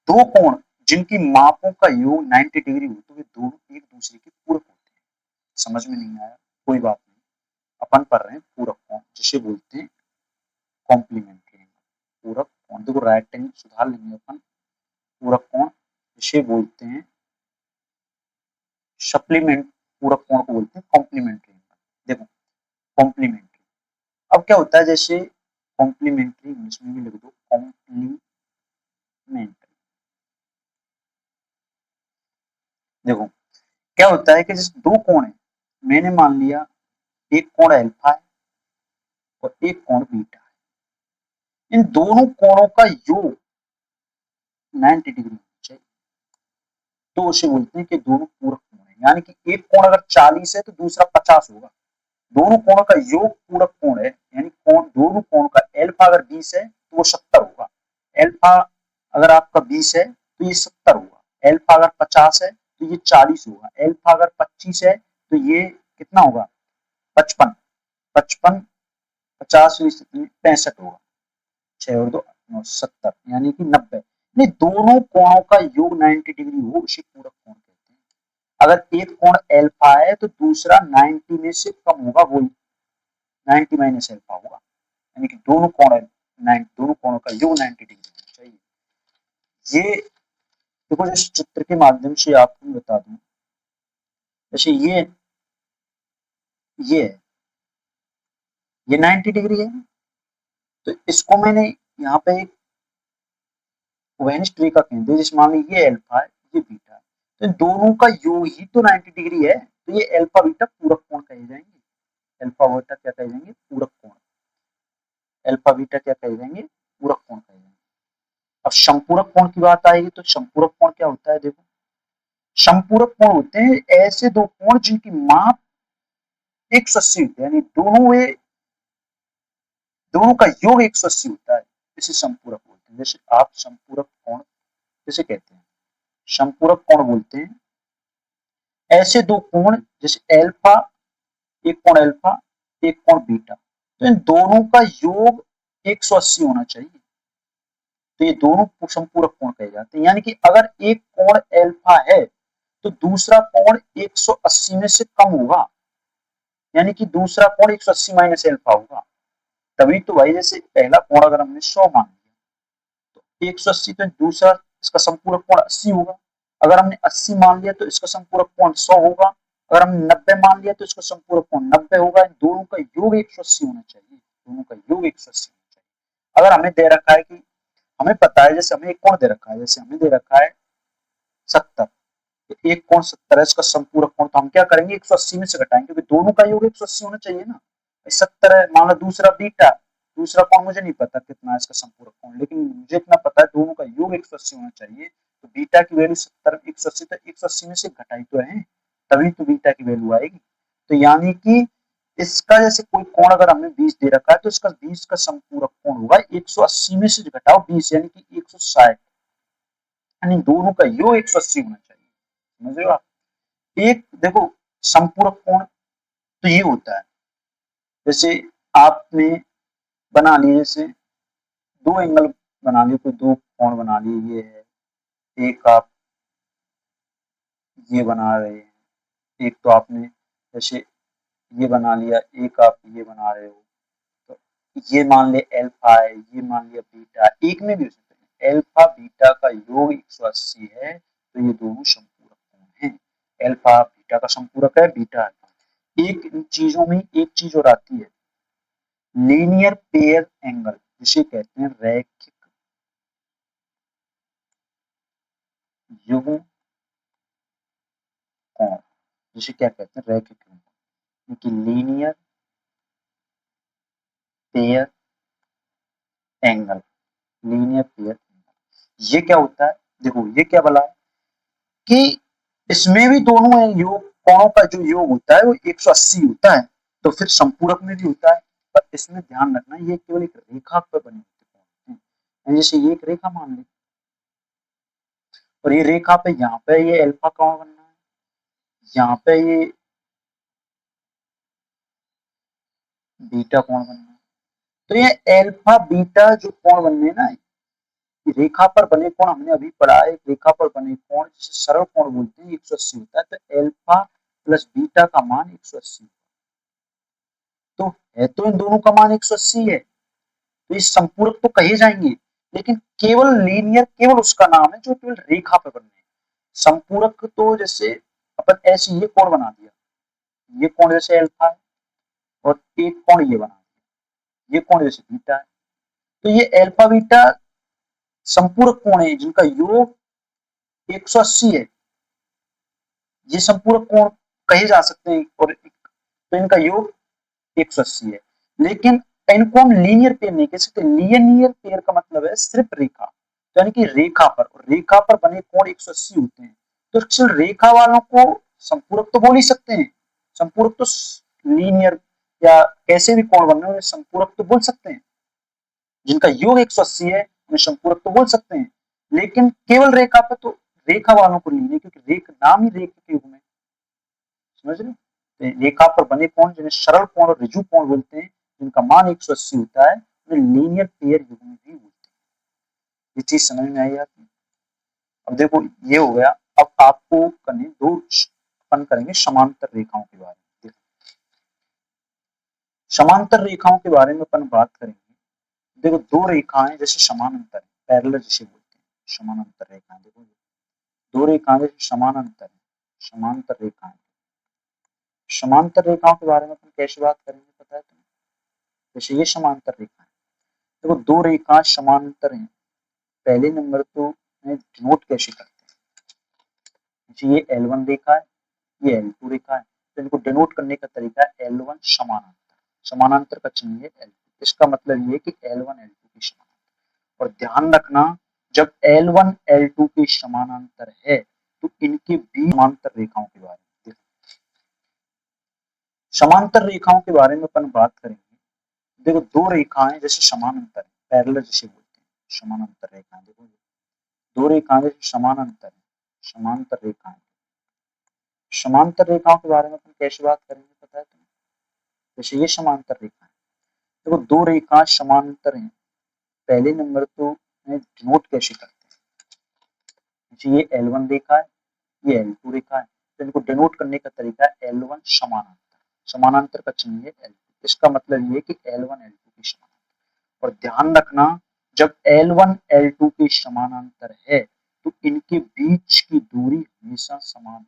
Speaker 1: दो कोण जिनकी मापों का योग 90 डिग्री हो तो वे दोनों एक दूसरे के पूरक होते हैं। समझ में नहीं आया कोई बात नहीं, अपन पढ़ रहे हैं पूरक कोण जिसे बोलते हैं कॉम्प्लीमेंट्री एंगल। पूरक कोण देखो राइटिंग सुधार लेंगे अपन, पूरक कोण जिसे बोलते हैं सप्लीमेंट, पूरक कोण को बोलते हैं कॉम्प्लीमेंट्री एंगल। देखो कॉम्प्लीमेंट्री, अब क्या होता है, जैसे कॉम्प्लीमेंट्री इंग्लिश में भी लिख दो कॉम्प्लीमेंट्री। देखो क्या होता है कि जैसे दो कोण है, मैंने मान लिया एक कोण अल्फा है और एक कोण बीटा है। इन दोनों कोणों का योग 90 डिग्री होना चाहिए, तो उसे बोलते हैं कि दोनों पूरक कोण है। यानी कि एक कोण अगर 40 है तो दूसरा 50 होगा। दोनों कोणों का योग पूरक कोण है, यानी कोण दोनों कोणों का एल्फा अगर 20 है तो वो 70 होगा। एल्फा अगर आपका 20 है तो ये 70 होगा। एल्फा अगर 50 है तो ये 40 होगा। एल्फा अगर 25 है तो ये कितना होगा? 55। 55 50 65 होगा। 6 और 2 9 70 यानी कि 90। नहीं, दोनों कोणों का योग 90 डिग्री हो उसे पूरक कोण कहते हैं। अगर एक कोण एल्फा है तो दूसरा 90 में से कम होगा, वो 90 माइनस एल्फा होगा। यानी कि दोनों कोणों का योग 90 डिग्री होना चाहिए। ये देखो, इस चित्र के माध्यम से आपको बता दूं, जैसे ये है, ये 90 डिग्री है, तो इसको मैंने यहाँ पे एक वेनिस्ड रेखा केंद्र है, जिसमें मान लो ये अल्फा है, ये बीटा है, तो इन दोनों का योग ही तो 90 डिग्री है, तो ये अल्फा बीटा पूरक कोण कहे जाएंगे। अल्फा बीटा क्या कहे जाएंगे? पूरक कोण। अल्फा बीटा क्या कहे जाएंगे? पूरक कोण कहे जाएंगे। अब समपूरक कोण की बात आएगी तो समपूरक कोण क्या होता है? देखो, समपूरक कोण होते हैं ऐसे दो कोण जिनकी माप 180 होती है, यानी दोनों का योग 180 होता है, इसे समपूरक बोलते हैं। जैसे आप समपूरक कोण किसे कहते हैं? समपूरक कोण बोलते हैं ऐसे दो कोण, जैसे एल्फा, एक कोण अल्फा, एक कोण बीटा, तो इन दोनों का योग 180 होना चाहिए, तो ये दोनों समपूरक कोण कहे जाते हैं। यानी कि अगर एक कोण अल्फा है तो दूसरा कोण 180 में से कम होगा, यानी कि दूसरा कोण 180 माइनस अल्फा होगा। तभी तो भाई, जैसे पहला कोण अगर हमने 100 मान लिया तो 180, तो दूसरा इसका संपूरक कोण 80 होगा। अगर हमने 80 मान लिया तो इसका संपूरक कोण 100 होगा। अगर हमने 90 मान लिया तो इसका संपूरक कोण 90 होगा। इन दोनों का योग 180 होना चाहिए, दोनों का योग 180 होना चाहिए। अगर हमें दे रखा है कि हमें पता है, जैसे हमें एक कोण दे रखा है, जैसे हमें दे रखा है 70, तो एक कोण 70 है, इसका संपूरक कोण, तो हम क्या करेंगे? 180 में से घटाएंगे, क्योंकि दोनों का योग 180 होना चाहिए ना। 70 है, मान लो दूसरा बीटा, दूसरा कोण मुझे नहीं पता कितना है इसका संपूरक कोण, लेकिन मुझे इतना पता है दोनों का योग 180 होना चाहिए। तो बीटा की वैल्यू 70, 180, तो 180 में से घटाई तो है, तभी तो बीटा की वैल्यू आएगी। तो यानी कि इसका जैसे कोई कोण अगर हमें 20 दे रखा है तो इसका 20 का संपूरक कोण होगा 180 में से घटाओ 20, यानी कि 160, यानी दोनों का योग 180 होना चाहिए। समझ रहे हो आप? एक देखो, संपूरक कोण तो ये होता है, जैसे आपने बना लिए, जैसे दो एंगल बना लिए, कोई दो कोण बना लिए, ये है, एक आप ये बना रहे हैं, एक तो आपने जैसे ये बना लिया, एक आप ये बना रहे हो, तो ये मान ले अल्फा है, ये मान लिया बीटा, एक में भी हो सकते हैं। अल्फा बीटा का योग 180 है, तो ये दोनों संपूरक कोण हैं। अल्फा बीटा का संपूरक है, बीटा अल्फा। एक इन चीजों में एक चीज और आती है, लीनियर पेयर एंगल, जिसे कहते हैं रैखिक युग्म कोण, जिसे क्या कहते हैं? रैखिक युग्म कोण, कि linear pair angle, linear pair angle, ये क्या होता है? देखो, ये क्या बोला है कि इसमें भी दोनों योग कोणों का जो योग होता है वो 180 होता है, तो फिर संपूरक में भी होता है। पर इसमें ध्यान रखना, ये केवल एक रेखा पर बने होते हैं। जैसे ये एक रेखा मान ली, और ये रेखा पे यहाँ पे ये अल्फा कोण बनना है, यहाँ पे ये बीटा कोण बनना है। तो ये अल्फा बीटा जो कोण बनने ना, रेखा पर बने कोण हमने अभी पढ़ा है, रेखा पर बने कोण जिसे सरल कोण बोलते हैं, 180 होता है। तो अल्फा प्लस बीटा का मान 180, तो है तो इन दोनों का मान 180 है, तो ये संपूरक तो कहे जाएंगे, लेकिन केवल लीनियर केवल उसका नाम है जो केवल रेखा पर बनने। संपूरक तो जैसे अपन ऐसे ये कोण बना दिया, ये कोण जैसे अल्फा है, और एक कोण ये बना दिया, ये कोण जैसे बीटा है, तो ये अल्फा बीटा संपूरक कोण है जिनका योग 180 है। ये संपूरक कोण कहे जा सकते हैं, और तो इनका योग 180 है। लेकिन इनको हम लीनियर पेयर नहीं कह सकते। लीनियर पेयर का मतलब है सिर्फ रेखा, तो यानी कि रेखा पर बने कोण 180 होते हैं। तो सिर्फ रेखा वालों को संपूरक तो बोल ही सकते हैं, संपूरक तो लीनियर या कैसे भी कोण बन रहे हैं संपूरक तो बोल सकते हैं। जिनका योग 180 है उन्हें संपूरक तो बोल सकते हैं, लेकिन केवल रेखा पर तो रेखा वालों को नहीं है, क्योंकि नाम ही रेखा के युग में, समझ रहे? तो रेखा पर बने कोण जिन्हें सरल कोण और ऋजु कोण बोलते हैं, जिनका मान 180 होता है, उन्हें लीनियर पेयर युग्म भी बोलते हैं। ये चीज समझ में आई आपको? अब देखो ये हो गया। अब आपको करने दो अपन करेंगे समांतर रेखाओं के बारे में। समांतर रेखाओं के बारे में अपन बात करेंगे। देखो दो रेखाएं जैसे समानांतर है, पैरेलल जिसे बोलते हैं, समानांतर रेखाएं। देखो दो रेखाएं जैसे समानांतर है, समांतर रेखाएं। समांतर रेखाओं के बारे में अपन कैसे बात करेंगे पता है तुम्हें? जैसे ये समांतर रेखा है, देखो दो रेखाएं समांतर हैं, पहले नंबर तो डिनोट कैसे करते हैं? ये L1 रेखा है, ये L2 रेखा है, तो इनको डिनोट करने का तरीका है L1 समानांतर, समानांतर का चिन्ह है L2। इसका मतलब ये कि L1 L2 के समानांतर। और ध्यान रखना जब L1 L2 के समानांतर है तो इनके बीच समांतर रेखाओं के बारे में, समांतर रेखाओं के बारे में अपन बात करेंगे। देखो दो रेखाएं जैसे समानांतर है, पैरेलल जिसे बोलते हैं, समानांतर रेखाएं। देखो दो रेखाएं जैसे समानांतर है, समांतर रेखाएं। समांतर रेखाओं के बारे में अपन कैसे बात करेंगे पता है तुम्हें? जैसे ये समांतर रेखा है, देखो दो रेखाएं समांतर हैं, पहले नंबर तो डिनोट कैसे करते हैं? ये L1 रेखा है, ये L2 रेखा है, तो इनको डिनोट करने का तरीका है L1 समानांतर, समानांतर का चिन्ह है L2। इसका मतलब ये कि L1 L2 के समानांतर। और ध्यान रखना जब L1 L2 के समानांतर है तो इनके बीच की दूरी हमेशा समान,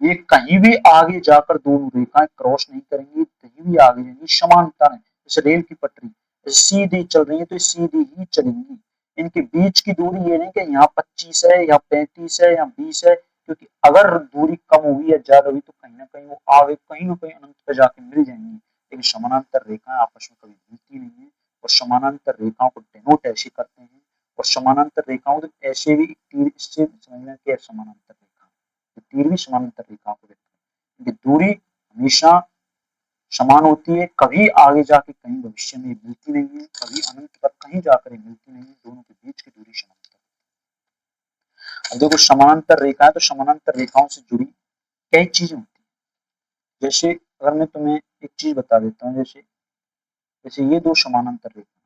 Speaker 1: ये कहीं भी आगे जाकर दोनों रेखाएं क्रॉस नहीं करेंगी, कहीं भी आगे जाएंगी, समांतर है। जैसे रेल की पटरी सीधी चल रही है तो सीधी ही चलेंगी। इनके बीच की दूरी ये नहीं कि यहाँ 25 है या 35 है या 20 है, क्योंकि अगर दूरी कम होगी या ज्यादा हुई तो कहीं ना कहीं वो आगे कहीं ना कहीं अनंत पे जाके मिल जाएंगी। लेकिन समानांतर रेखाएं आपस में कभी मिलती नहीं है। और समानांतर रेखाओं को डिनोट ऐसे करते हैं, और समानांतर रेखाओं को ऐसे भी तीर इससे समझना कि समानांतर रेखा, तीर भी समानांतर रेखाओं को देखते हैं। दूरी हमेशा समान होती है, कभी आगे जाके कहीं भविष्य में मिलती नहीं है, कभी अनंत पर कहीं जाकर मिलती नहीं है, दोनों के बीच की दूरी समांतर। अब देखो समानांतर रेखा है तो समानांतर रेखाओं से जुड़ी कई चीजें होती है। जैसे अगर मैं तुम्हें एक चीज बता देता हूँ, जैसे जैसे ये दो समानांतर रेखा,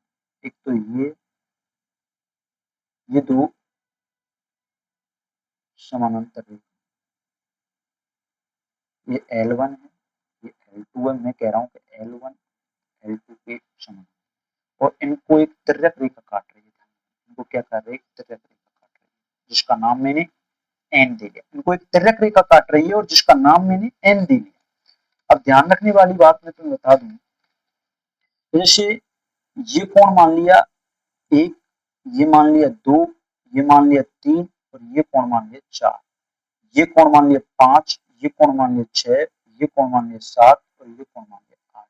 Speaker 1: एक तो ये दो समानांतर रेखा, ये L1 है, ये L2 है। मैं कह रहा हूँ कि L1 L2 के समानांतर, और इनको एक तिर्यक रेखा काट रही है। इनको क्या कर रही है? तिर्यक रेखा काट रही है, जिसका नाम मैंने एन दे दिया। इनको एक तिर्यक रेखा काट रही है और जिसका नाम मैंने एन दे दिया। अब ध्यान रखने वाली बात मैं तुम्हें बता दूं, जैसे ये कोण मान लिया एक, ये मान लिया दो, ये मान लिया तीन, और ये कोण मान लिया चार, ये कोण मान लिया पांच, ये कोण मान लिया छह, ये कोण मान लिया सात, और ये कोण मान लिया आठ।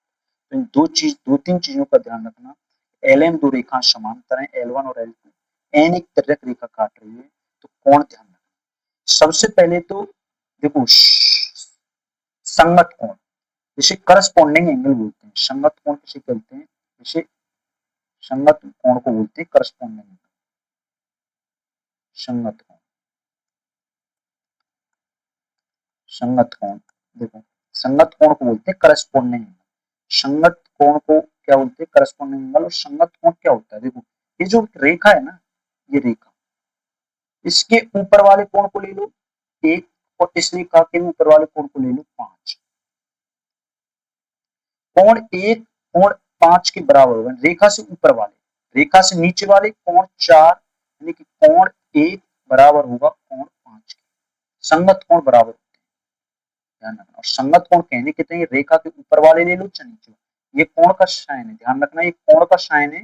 Speaker 1: तो इन दो तीन चीजों का ध्यान रखना। LM दो रेखा समांतर है, L1 और L2। एन एक तिर्यक रेखा काट रही है, तो कोण ध्यान रखना। सबसे पहले तो देखो संगत कोण, जिसे करस्पॉन्डिंग एंगल बोलते हैं। संगत कोण किसे कहते हैं? जिसे संगत कोण को बोलते हैं करस्पॉन्डिंग एंगल, संगत कोण, संगत कोण। देखो संगत कोण को बोलते हैं करस्पॉन्डिंग एंगल, संगत कोण को क्या बोलते हैं? Corresponding angle. और संगत कोण क्या होता है? देखो ये जो रेखा है ना, ये रेखा, इसके ऊपर वाले कोण को ले लो एक, और इस रेखा के ऊपर वाले कोण को ले लो पांच। कोण एक कोण पांच के बराबर होगा रेखा से ऊपर वाले, रेखा से नीचे वाले कोण चार, यानी कि कोण एक बराबर होगा कोण पांच के। संगत कोण बराबर होते हैं, ध्यान रखना। और संगत कोण कहने के लिए रेखा के ऊपर वाले ले लो चाहे नीचे वाले। ये कोण का साइन है, ध्यान रखना, ये कोण का साइन है,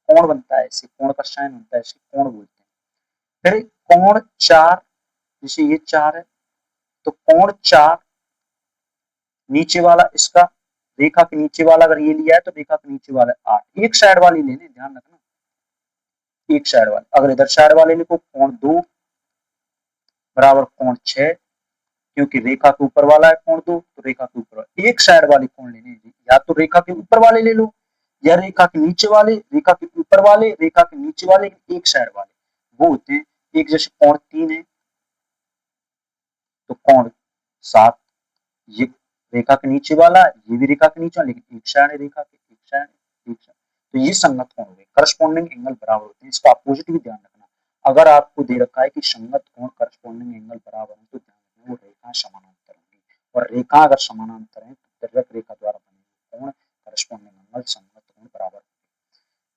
Speaker 1: कोण बनता है ऐसे, कोण का साइन होता है ऐसे, कोण बोलते हैं। फिर कोण चार, जैसे ये चार है तो कोण चार नीचे वाला इसका रेखा के नीचे वाला अगर ये लिया है तो रेखा के नीचे वाला 8, एक साइड वाली लेने, ध्यान रखना, एक साइड वाले। अगर इधर साइड वाले लिखो कोण 2 बराबर कोण 6, क्योंकि रेखा के ऊपर वाला है कोण 2, तो रेखा के ऊपर वाला, एक साइड वाले कोण लेने हैं, या तो रेखा के ऊपर वाले ले लो या रेखा के नीचे वाले, रेखा के ऊपर वाले, रेखा के नीचे वाले, एक साइड वाले, वो होते हैं। एक जैसे कोण 3 है तो कोण 7, ये रेखा के नीचे वाला, ये भी रेखा के नीचे वाला, लेकिन एक साइड है रेखा के, एक साइड, एक साइड, तो ये संगत कोण हो गए, करस्पॉन्डिंग एंगल बराबर होते हैं। इसका अपोजिट भी ध्यान रखना। अगर आपको दे रखा है कि संगत कोण करस्पॉन्डिंग एंगल बराबर है तो ध्यान रखना वो रेखा समानांतर होंगी, और रेखा अगर समानांतर है तो तिर्यक रेखा द्वारा बने कोण करस्पॉन्डिंग एंगल संगत कोण बराबर।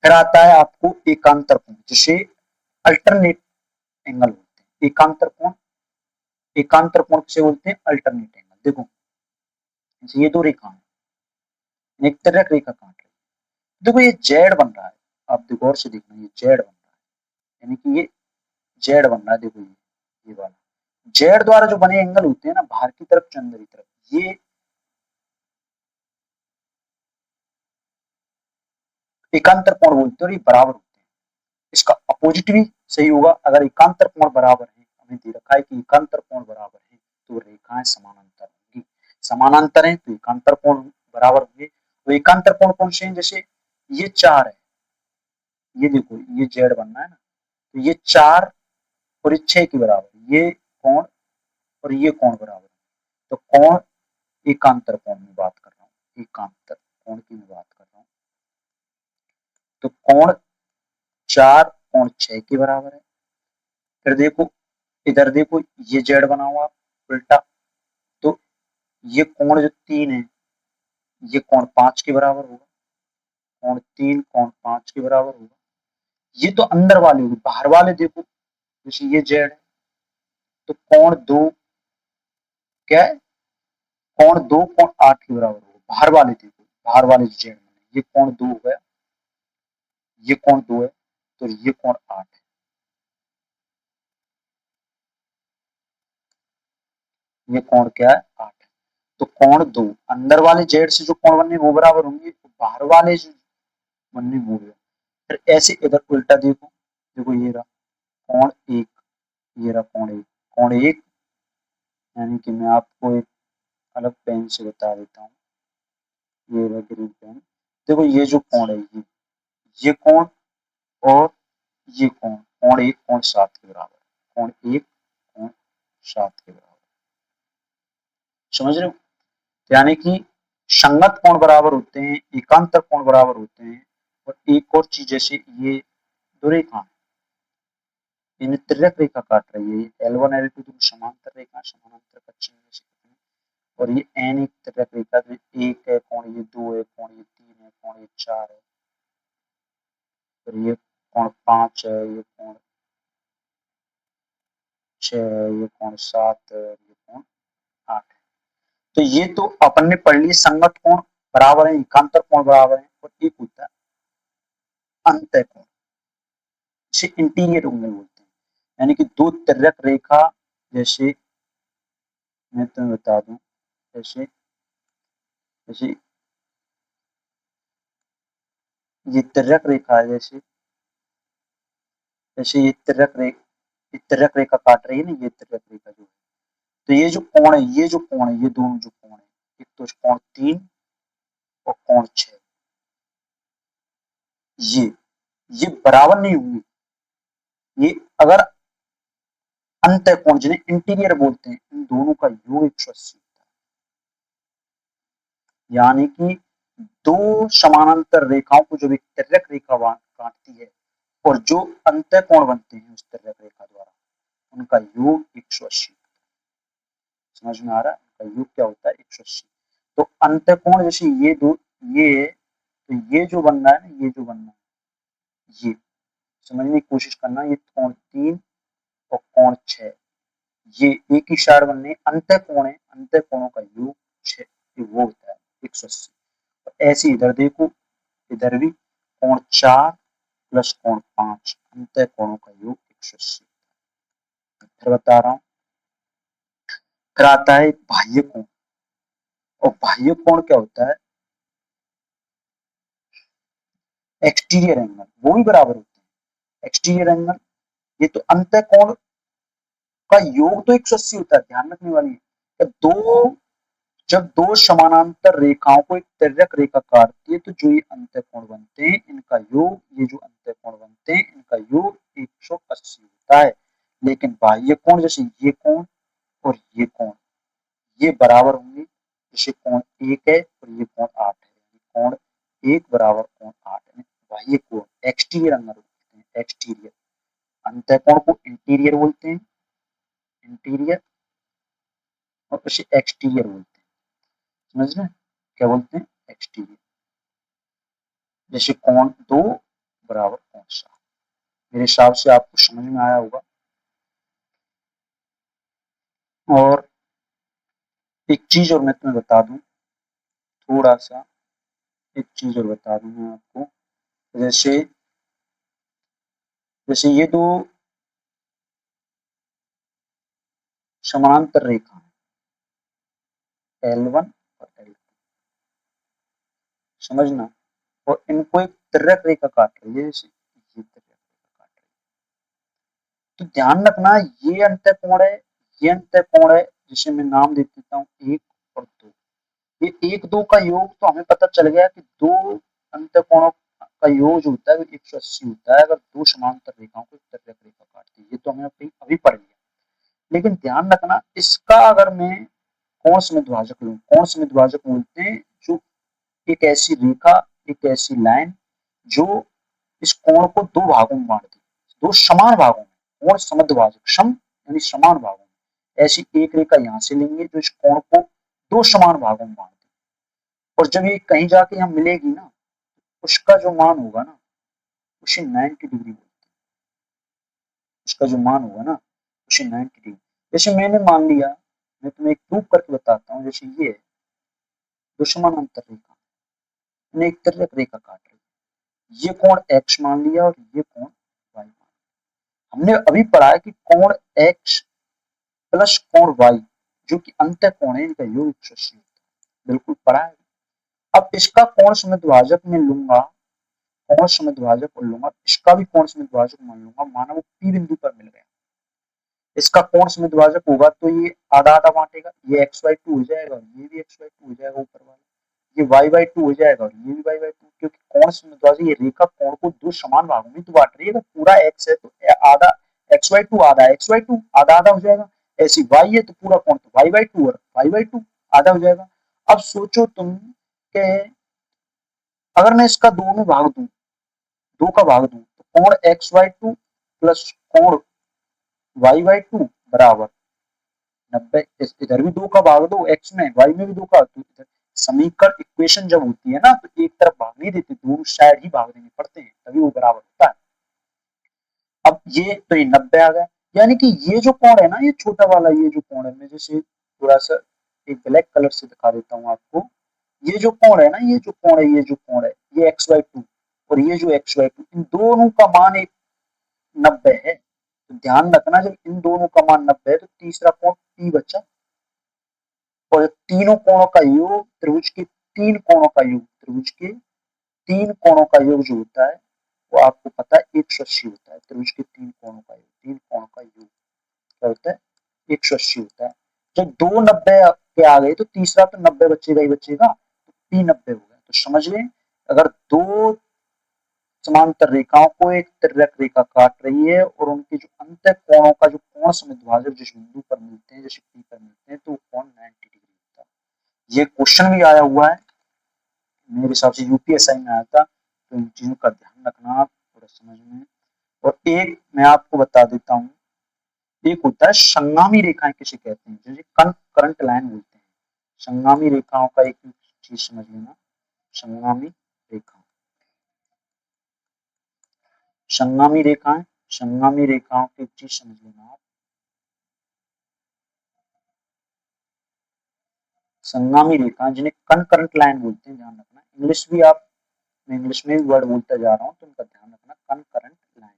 Speaker 1: फिर आता है आपको एकांतर कोण, जिसे अल्टरनेट एंगल बोलते हैं। एकांतर कोण, एकांतर कोण किसे बोलते हैं? Alternate angle. देखो ये दो रेखा है, एक तिर्यक रेखा काट रही है, देखो ये जेड बन रहा है, आप देखो गौर से देखना, ये जेड बन रहा है, यानी कि ये जेड बन रहा है। देखो ये वाला जेड द्वारा जो बने एंगल होते हैं ना, बाहर की तरफ अंदर की तरफ, ये एकांतर कोण बोलते हैं और ये बराबर होते हैं। इसका अपोजिट भी सही होगा। अगर एकांतर कोण बराबर है, हमें दे रखा है कि एकांतर कोण बराबर है तो रेखाएं समानांतर होंगी, समानांतर है तो एकांतर कोण बराबर होंगे। तो एकांतर कोण कौन से हैं? जैसे ये 4 है, ये देखो ये जेड बनना है ना, तो ये 4 और ये 6 के बराबर, ये कोण और ये कोण बराबर, तो कोण एकांतर कोण में बात कर रहा हूँ, एकांतर कोण की मैं बात कर रहा हूँ, तो कोण 4 कोण 6 के बराबर है। फिर देखो इधर देखो ये जेड बना हुआ उल्टा, तो ये कोण जो 3 है ये कोण 5 के बराबर होगा, कोण 3 कोण 5 के बराबर होगा। ये तो अंदर वाले होगी, बाहर वाले देखो जैसे ये जेड है तो कोण 2 क्या है, कोण 2 कोण 8 के बराबर होगा। बाहर वाले देखो, बाहर वाले जो जेड में ये कोण 2 हो गया, ये कोण 2 है तो ये कोण 8 है, ये कोण क्या है 8 है। तो कोण 2 अंदर वाले जेड से जो कोण बनने वो बराबर होंगे, तो बाहर वाले जो बनने वो भी। फिर ऐसे इधर उल्टा देखो, देखो ये रहा कोण 1, ये रहा कोण 1, कोण 1 यानी कि मैं आपको एक अलग पेन से बता देता हूँ, ये रहा ग्रीन पेन। देखो ये जो कोण है ये कोण और ये कोण, कोण 1 कोण 7 के बराबर, कोण 1 कोण 7 के बराबर, समझ रहे हो? यानी कि संगत कोण बराबर होते हैं, एकांतर कोण बराबर होते हैं। और एक और चीज जैसे ये दो रेखा इन्हें तिर्यक रेखा काट रही है, L1 L2 दोनों समांतर रेखा, समानांतर का चिन्ह जैसे कहते हैं। और ये N एक तिर्यक रेखा, जो 1 है कोण, ये 2 है कोण, ये 3 है कोण, ये 4 है, और ये कोण 5 है, ये कोण 6 है, ये कोण 7 है, ये कोण 8 है। तो ये तो अपन ने पढ़ ली, संगत कोण बराबर है, एकांतर कोण बराबर है, और एक होता है अंतः कोण, इसे इंटीरियर एंगल बोलते हैं। यानी कि दो तिर्यक रेखा, जैसे मैं तुम्हें बता दूं, जैसे जैसे ये तिर्यक रेखा है, जैसे जैसे ये तिर्यक रेखा काट रही है ना, ये तिर्यक रेखा जो है, तो ये जो कोण है, ये जो कोण है, ये दोनों जो कोण है, एक तो कोण 3 और कोण 6, ये बराबर नहीं होंगे। ये अगर अंतः कोण जिन्हें इंटीरियर बोलते हैं, इन दोनों का योग 180 होता है। यानी कि दो समानांतर रेखाओं को जब एक तिर्यक रेखा काटती है और जो अंतः कोण बनते हैं उस तिर्यक रेखा द्वारा, उनका योग 180। समझ में आ रहा है? उनका योग क्या होता है? 180। तो अंतः कोण जैसे ये दो, ये तो ये जो बन रहा है ना, ये जो बन रहा है, ये समझने की कोशिश करना, ये कोण 3 और कोण 6, ये एक ही साइड बनने, अंतः कोण है, अंतः कोणों का योग 6, वो होता है 180। ऐसे इधर देखो, इधर भी कोण 4 प्लस कोण 5, अंतः कोणों का योग 180। फिर बता रहा हूँ, फिर आता है बाह्य कोण। और बाह्य कोण क्या होता है? एक्सटीरियर एंगल वो भी बराबर होते हैं। एक्सटीरियर एंगल ये तो अंतः कोण का योग तो 180 होता है, ध्यान रखने वाली है। जब दो समानांतर रेखाओं को एक तिर्यक रेखा काटती है तो जो ये अंतःकोण बनते हैं इनका योग, ये जो अंतःकोण बनते हैं इनका योग 180 होता है। लेकिन बाह्य कोण जैसे ये कोण और ये कोण ये बराबर होंगे, जैसे कोण 1 है और ये कोण 8 है, कोण 1 बराबर कोण 8 है। बाह्य कोण एक्सटीरियर एंगल बोलते हैं, एक्सटीरियर। अंतःकोण को इंटीरियर बोलते हैं, इंटीरियर, और उसे एक्सटीरियर बोलते हैं। समझ रहे हैं क्या बोलते हैं? एक्सटीरियर। जैसे कोण 2 बराबर कोण 7। मेरे हिसाब से आपको समझ में आया होगा। और एक चीज और मैं तुम्हें बता दूं, थोड़ा सा एक चीज और बता दूं मैं आपको। जैसे जैसे ये दो समानांतर रेखा L1 और L2, समझना, और इनको एक तिर्यक रेखा काट रही है, जैसे ये तिर्यक रेखा काट रही है। तो ध्यान रखना ये अंतःकोण है, ये अंतःकोण है, जिसे मैं नाम दे देता हूँ 1 और 2। ये 1 2 का योग तो हमें पता चल गया कि दो अंतःकोणों का योग जो होता है वो 180 होता है अगर दो समांतर रेखाओं को तिर्यक रेखा काटती है। ये तो हमें अभी पढ़ लिया। लेकिन ध्यान रखना इसका अगर मैं कोण समेत भाजक लूं, कोण समेत भाजक बोलते हैं जो एक ऐसी रेखा, एक ऐसी लाइन जो इस कोण को दो भागों में बांट दी, दो समान भागों में, कोण समद्विभाजक, सम यानी समान भागों में। ऐसी एक रेखा यहाँ से लेंगे जो इस कोण को दो समान भागों में बांट दी, और जब ये कहीं जाके यहाँ मिलेगी ना, उसका जो मान होगा ना उसे 90 डिग्री बोलते हैं। उसका जो मान होगा ना उसे 90 डिग्री। जैसे मैंने मान लिया, मैं तुम्हें एक प्रूफ करके बताता हूँ। जैसे ये दो समानांतर रेखा ने एक तिर्यक रेखा काट रही, ये कोण x मान लिया और ये कोण y मान लिया। हमने अभी पढ़ा है कि कोण x प्लस कोण y जो कि अंतःकोण है इनका योग 180 होता है, बिल्कुल पढ़ा है। अब इसका कोण समद्विभाजक में लूंगा, कोण समद्विभाजक और लूंगा, इसका भी कोण समद्विभाजक मान लूंगा, माना वो P बिंदु पर मिल गया। इसका कोण समद्विभाजक होगा तो ये आधा आधा बांटेगा, ये x/2 हो जाएगा और ये भी x/2 हो जाएगा ऊपर वाला, ये y/2 हो जाएगा और ये भी y/2, क्योंकि कोण समद्विभाजक ये रेखा कोण को दो समान भागों में तो बांट रही है। अगर पूरा x है तो आधा x/2 आधा x/2 आधा आधा हो जाएगा, ऐसी y है तो पूरा कोण तो y/2 और y/2 आधा हो जाएगा। अब सोचो तुम के अगर मैं इसका दो में भाग दूं, दो का भाग दूं तो कोण x/2 प्लस कोण y/2 बराबर 90। इधर भी दो का भाग दो x में, y में भी दो का, तो इधर समीकरण इक्वेशन जब होती है ना तो एक तरफ भाग नहीं देते, दोनों साइड ही भाग देने पड़ते हैं तभी वो बराबर होता है। अब ये तो ये 90 आ गया, यानी कि ये जो कोण है ना, ये छोटा वाला ये जो कोण है, मैं जैसे थोड़ा सा एक ब्लैक कलर से दिखा देता हूँ आपको। ये जो कोण है ना, ये जो कोण है, ये जो कोण है, ये x/2 और ये जो x/2, इन दोनों का मान एक 90 है। तो ध्यान रखना जब इन दोनों का मान 90 है तो तीसरा कोण P बचा, और तीनों कोणों का योग, त्रिभुज के तीन कोणों का योग, त्रिभुज के तीन कोणों का योग जो होता है वो आपको पता है 180 होता है। त्रिभुज के तीन कोणों का योग, तीन कोणों का योग क्या होता है? 180 होता है। जब दो 90 पे आ गए तो तीसरा तो 90 बचेगा ही बचेगा, तो P 90 हो गया। तो समझ गए, अगर दो समांतर रेखाओं को एक तिर्यक रेखा काट रही है और उनके जो अंत कोणों का जो कोण समद्विभाजक जिस बिंदु पर मिलते हैं, जैसे P पर मिलते हैं, तो वो कोण 90 डिग्री होता है। ये क्वेश्चन भी आया हुआ है, मेरे हिसाब से यूपीएसआई में आया था, तो इन चीजों का ध्यान रखना आप थोड़ा समझ में। और एक मैं आपको बता देता हूँ, एक होता है संगामी रेखाएं किसे कहते हैं, जिसे करंट लाइन बोलते हैं। संगामी रेखाओं का एक चीज समझ लेना, संगामी रेखा, संगामी रेखाएं, संगामी रेखाओं की एक चीज समझ लेना आप। संगामी रेखा जिन्हें कनकरंट लाइन बोलते हैं, ध्यान रखना। इंग्लिश भी आप, मैं इंग्लिश में भी वर्ड बोलता जा रहा हूँ तो उनका ध्यान रखना, कनकरंट लाइन,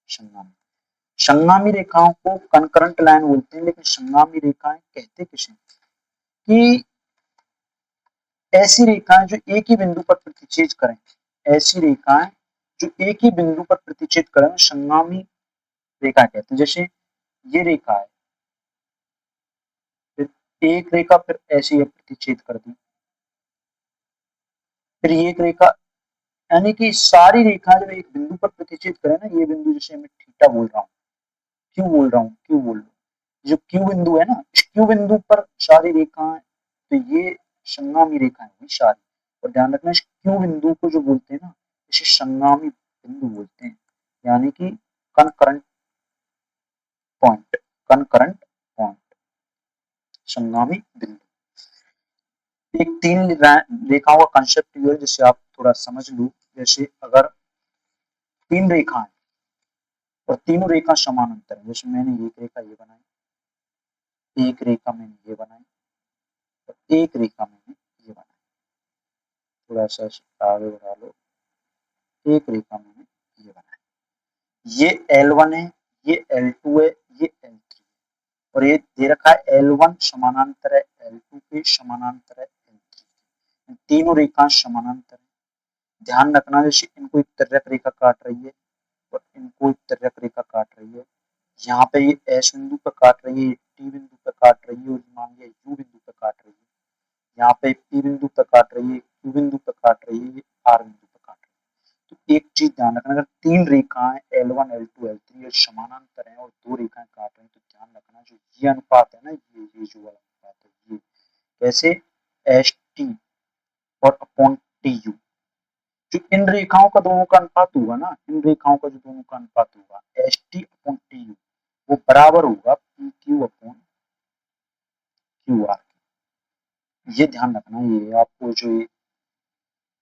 Speaker 1: संगामी। संगामी रेखाओं को कनकरंट लाइन बोलते हैं, लेकिन संगामी रेखाएं कहते किसे कि ऐसी रेखाएं जो एक ही बिंदु पर प्रतिच्छेद करें, ऐसी रेखाएं जो एक ही बिंदु पर प्रतिच्छेद करें संगामी रेखा कहते हैं। जैसे ये रेखा है, फिर एक रेखा, फिर ऐसी है प्रतिच्छेद कर दी, फिर ये एक रेखा, यानी कि सारी रेखाएं जब एक बिंदु पर प्रतिच्छेद करें ना, ये बिंदु जैसे मैं थीटा बोल रहा हूँ, क्यू बोल रहा हूँ, क्यू बोल रहा हूँ, जो क्यू बिंदु है ना, इस क्यू बिंदु पर सारी रेखाएं, तो ये संगामी रेखाएं हुई सारी। और ध्यान रखना, इस क्यू बिंदु को जो बोलते हैं ना, इसे संगामी बिंदु बोलते हैं, यानी कि कनकरंट पॉइंट, कनकरंट पॉइंट, संगामी बिंदु। एक तीन रेखाओं का कंसेप्ट ये है, जिससे आप थोड़ा समझ लो। जैसे अगर तीन रेखाएं और तीनों रेखा समानांतर है, जैसे मैंने एक रेखा ये बनाई, एक रेखा मैंने ये बनाई, और एक रेखा मैंने ये बनाई, थोड़ा सा आगे बढ़ा लो, एक रेखा मैंने ये बनाई, ये L1 है, ये L2 है, ये L3 है, और ये दे रखा है L1 समानांतर है L2 के, समानांतर है L3, तीनों रेखा समानांतर है। ध्यान रखना, जैसे इनको एक तिर्यक रेखा काट रही है और इनको एक तिर्यक रेखा काट रही है, यहाँ पे ये एस बिंदु पे काट रही है, टी बिंदु पे काट रही है, और मान लिया यू बिंदु पे काट रही है, यहाँ पे पी बिंदु पे काट रही है, क्यू बिंदु पे काट रही है, ये आर बिंदु पे काट रही है। तो एक चीज ध्यान रखना, अगर तीन रेखाएं L1 L2 L3 समानांतर हैं और दो रेखाएं काट रही हैं, तो ध्यान रखना जो ये अनुपात है ना, ये जो वाला अनुपात है, ये कैसे, एस टी और अपॉन टी यू, जो इन रेखाओं का दोनों का अनुपात होगा ना, इन रेखाओं का जो दोनों का अनुपात होगा S T upon T you, वो बराबर होगा P Q upon Q R. ये ध्यान रखना, ये आपको जो